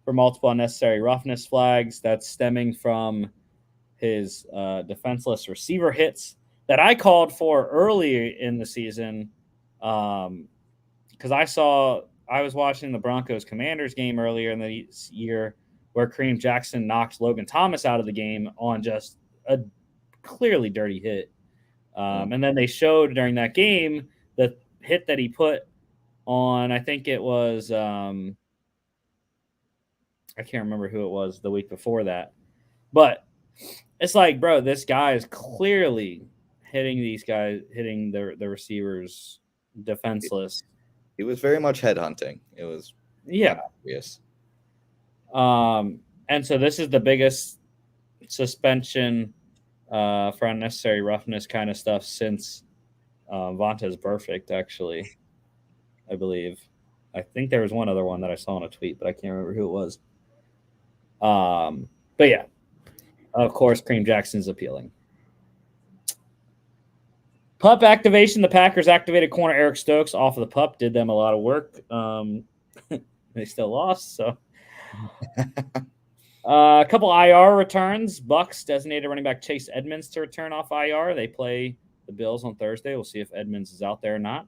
Speaker 1: for multiple unnecessary roughness flags. That's stemming from his defenseless receiver hits that I called for early in the season, because I was watching the Broncos Commanders game earlier in the year where Kareem Jackson knocked Logan Thomas out of the game on just a clearly dirty hit. And then they showed during that game the hit that he put on, I think it was, I can't remember who it was the week before that. But it's like, bro, this guy is clearly hitting the receivers defenseless.
Speaker 2: He was very much headhunting. It was obvious.
Speaker 1: And so this is the biggest suspension for unnecessary roughness kind of stuff since Vontaze Burfict, actually, I believe. I think there was one other one that I saw in a tweet, but I can't remember who it was. But yeah, of course, Kareem Jackson's appealing. Pup activation. The Packers activated corner Eric Stokes off of the pup. Did them a lot of work. They still lost, so. A couple IR returns. Bucks designated running back Chase Edmonds to return off IR. They play the Bills on Thursday. We'll see if Edmonds is out there or not.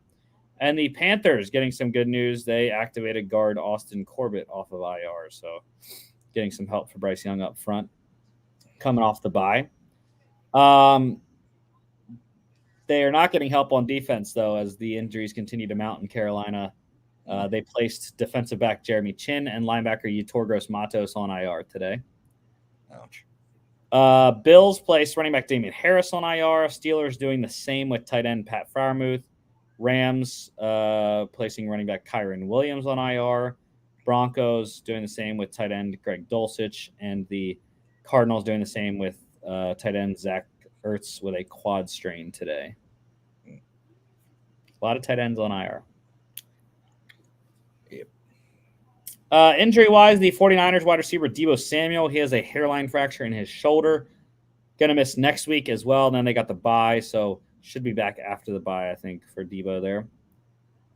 Speaker 1: And the Panthers getting some good news. They activated guard Austin Corbett off of IR, so getting some help for Bryce Young up front coming off the bye. They are not getting help on defense, though, as the injuries continue to mount in Carolina. They placed defensive back Jeremy Chin and linebacker Yeturgos Matos on IR today.
Speaker 2: Ouch.
Speaker 1: Bills placed running back Damian Harris on IR. Steelers doing the same with tight end Pat Freiermuth. Rams placing running back Kyron Williams on IR. Broncos doing the same with tight end Greg Dulcich. And the Cardinals doing the same with tight end Zach Ertz with a quad strain today. A lot of tight ends on IR. Injury-wise, the 49ers wide receiver Deebo Samuel, he has a hairline fracture in his shoulder. Going to miss next week as well. And then they got the bye, so Should be back after the bye, I think, for Debo there.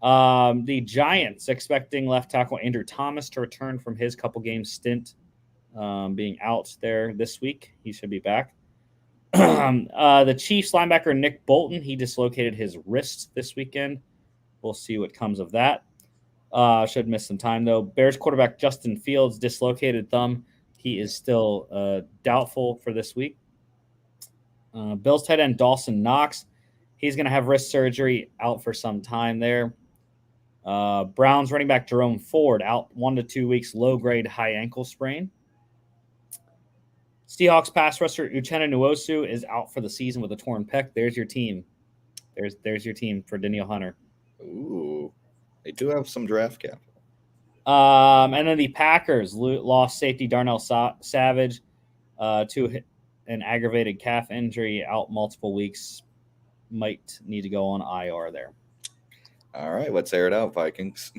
Speaker 1: The Giants expecting left tackle Andrew Thomas to return from his couple games stint being out there this week. He should be back. The Chiefs linebacker Nick Bolton, he dislocated his wrist this weekend. We'll see what comes of that. Should miss some time, though. Bears quarterback Justin Fields, dislocated thumb. He is still doubtful for this week. Bills tight end Dawson Knox, he's going to have wrist surgery, out for some time there. Browns running back Jerome Ford, out 1 to 2 weeks, low-grade high ankle sprain. Seahawks pass rusher Uchenna Nwosu is out for the season with a torn pec. There's your team. There's your team for Danielle Hunter.
Speaker 2: Ooh, they do have some draft capital.
Speaker 1: And then the Packers lost safety Darnell Savage to an aggravated calf injury, out multiple weeks. Might need to go on IR there.
Speaker 2: All right, let's air it out, Vikings.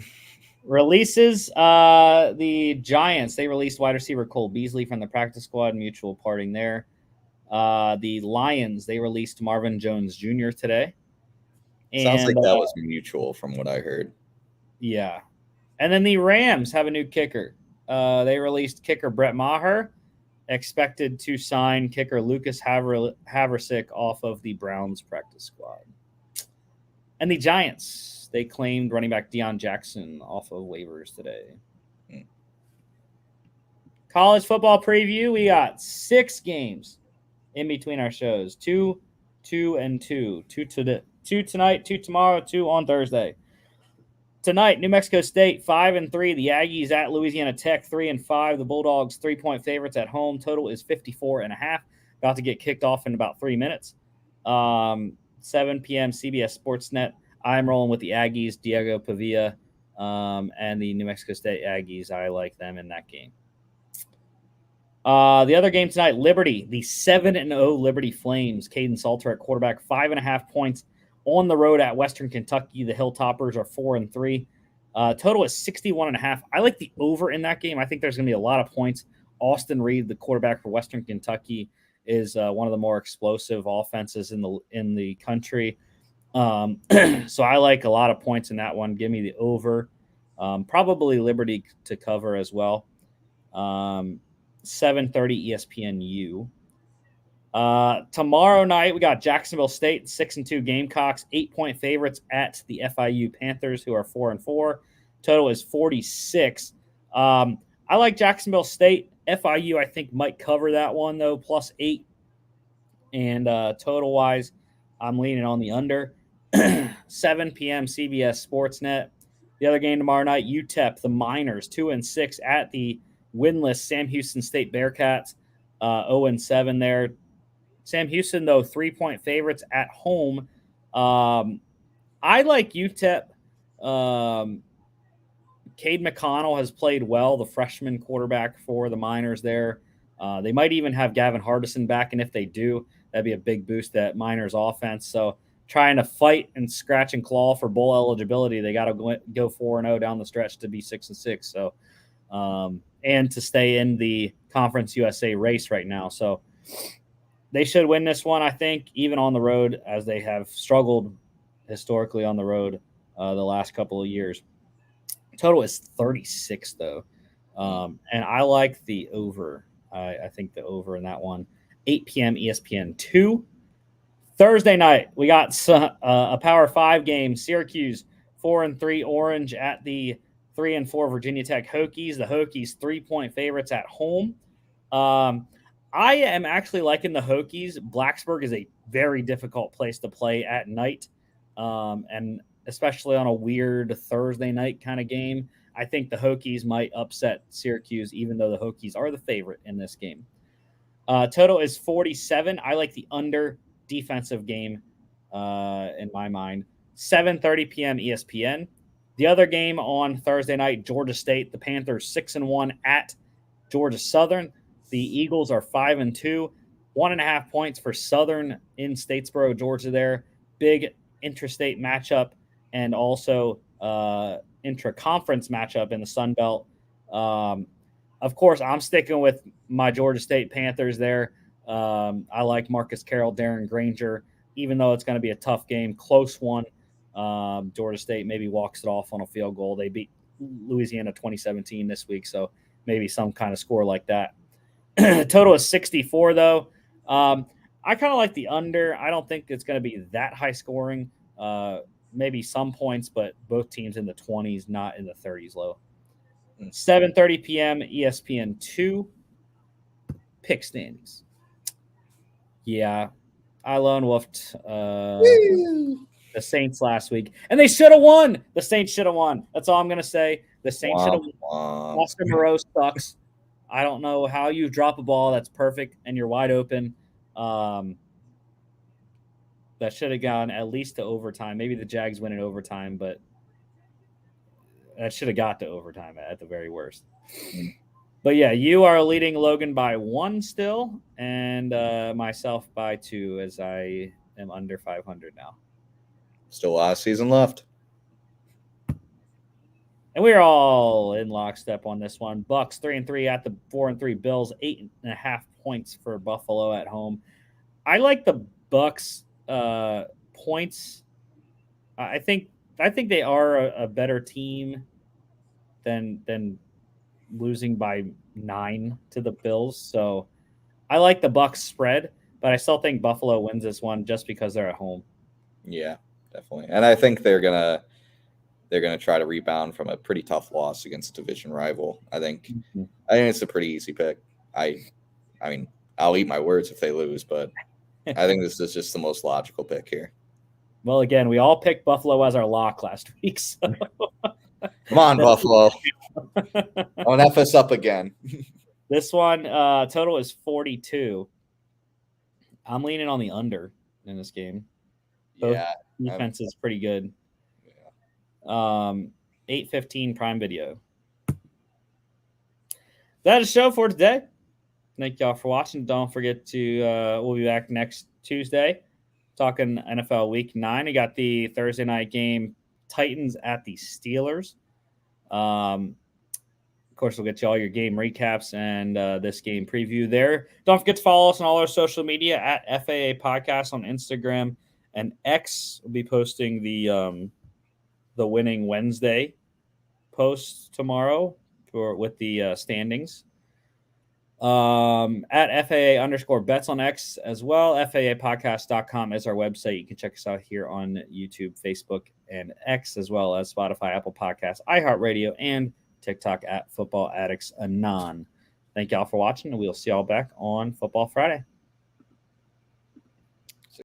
Speaker 1: Releases, the Giants, they released wide receiver Cole Beasley from the practice squad, mutual parting there. The Lions, they released Marvin Jones Jr. today.
Speaker 2: Sounds like that was mutual from what I heard.
Speaker 1: Yeah. And then the Rams have a new kicker. They released kicker Brett Maher, expected to sign kicker Lucas Haversick off of the Browns practice squad. And the Giants, they claimed running back Deion Jackson off of waivers today. College football preview, we got 6 games in between our shows. 2, 2, and 2. 2 tonight, 2 tomorrow, 2 on Thursday. Tonight, New Mexico State 5-3. The Aggies at Louisiana Tech 3-5. The Bulldogs 3-point favorites at home. Total is 54.5. About to get kicked off in about 3 minutes. 7 p.m. CBS Sportsnet. I'm rolling with the Aggies, Diego Pavia, and the New Mexico State Aggies. I like them in that game. The other game tonight, Liberty, the 7-0 Liberty Flames. Caden Salter at quarterback, 5.5 points on the road at Western Kentucky. The Hilltoppers are 4-3. Total is 61.5. I like the over in that game. I think there's going to be a lot of points. Austin Reed, the quarterback for Western Kentucky, is one of the more explosive offenses in the country. So I like a lot of points in that one. Give me the over. Probably Liberty to cover as well. 7:30 ESPNU. Tomorrow night, we got Jacksonville State, 6-2 Gamecocks, 8-point favorites at the FIU Panthers, who are 4-4. Total is 46. I like Jacksonville State. FIU, I think, might cover that one, though, +8. And total-wise, I'm leaning on the under. 7 p.m. CBS Sportsnet. The other game tomorrow night, UTEP, the Miners, 2-6 at the winless Sam Houston State Bearcats, 0-7 there. Sam Houston, though, 3-point favorites at home. I like UTEP. Cade McConnell has played well, the freshman quarterback for the Miners there. They might even have Gavin Hardison back, and if they do, that'd be a big boost at Miners offense. So trying to fight and scratch and claw for bowl eligibility, they got to go 4-0 down the stretch to be 6-6. So, and to stay in the Conference USA race right now. So they should win this one, I think, even on the road, as they have struggled historically on the road the last couple of years. Total is 36, though. And I like the over. I think the over in that one. 8 p.m. ESPN 2. Thursday night, we got a Power 5 game. Syracuse 4-3 Orange at the 3-4 Virginia Tech Hokies. The Hokies 3-point favorites at home. I am actually liking the Hokies. Blacksburg is a very difficult place to play at night, and especially on a weird Thursday night kind of game. I think the Hokies might upset Syracuse, even though the Hokies are the favorite in this game. Total is 47. I like the under defensive game in my mind. 7:30 p.m. ESPN. The other game on Thursday night, Georgia State, the Panthers 6-1 at Georgia Southern. The Eagles are 5-2. 1.5 points for Southern in Statesboro, Georgia there. Big interstate matchup and also intra-conference matchup in the Sun Belt. Of course, I'm sticking with my Georgia State Panthers there. I like Marcus Carroll, Darren Granger. even though it's going to be a tough game, close one. Georgia State maybe walks it off on a field goal. They beat Louisiana 2017 this week, so maybe some kind of score like that. Total is 64, though. I kind of like the under. I don't think it's going to be that high scoring. Maybe some points, but both teams in the 20s, not in the 30s low. 7:30 p.m. ESPN 2. Pick standings. Yeah, I lone wolfed the Saints last week, and they should have won. The Saints should have won. That's all I'm going to say. The Saints should have won. Oscar Moreau sucks. I don't know how you drop a ball that's perfect and you're wide open. That should have gone at least to overtime. Maybe the Jags win in overtime, but that should have got to overtime at the very worst. But yeah, you are leading Logan by 1 still, and myself by 2, as I am under 500 now.
Speaker 2: Still last season left.
Speaker 1: And we're all in lockstep on this one. Bucks 3-3 at the 4-3 Bills, 8.5 points for Buffalo at home. I like the Bucks points. I think they are a better team than losing by 9 to the Bills. So I like the Bucks spread, but I still think Buffalo wins this one just because they're at home.
Speaker 2: Yeah, definitely. And I think they're gonna try to rebound from a pretty tough loss against a division rival. I think it's a pretty easy pick. I mean, I'll eat my words if they lose, but I think this is just the most logical pick here.
Speaker 1: Well, again, we all picked Buffalo as our lock last week. So.
Speaker 2: Come on, Buffalo. Don't F us up again.
Speaker 1: This one total is 42. I'm leaning on the under in this game. Both defense is pretty good. 8:15 Prime Video. That is the show for today. Thank y'all for watching. Don't forget to we'll be back next Tuesday talking NFL Week 9. We got the Thursday night game, Titans at the Steelers. Of course, we'll get you all your game recaps and this game preview there. Don't forget to follow us on all our social media at FAA Podcast on Instagram and X. We'll be posting the Winning Wednesday post tomorrow with the standings. At FAA_bets on X as well. FAApodcast.com is our website. You can check us out here on YouTube, Facebook, and X, as well as Spotify, Apple Podcasts, iHeartRadio, and TikTok at Football Addicts Anon. Thank y'all for watching, and we'll see y'all back on Football Friday.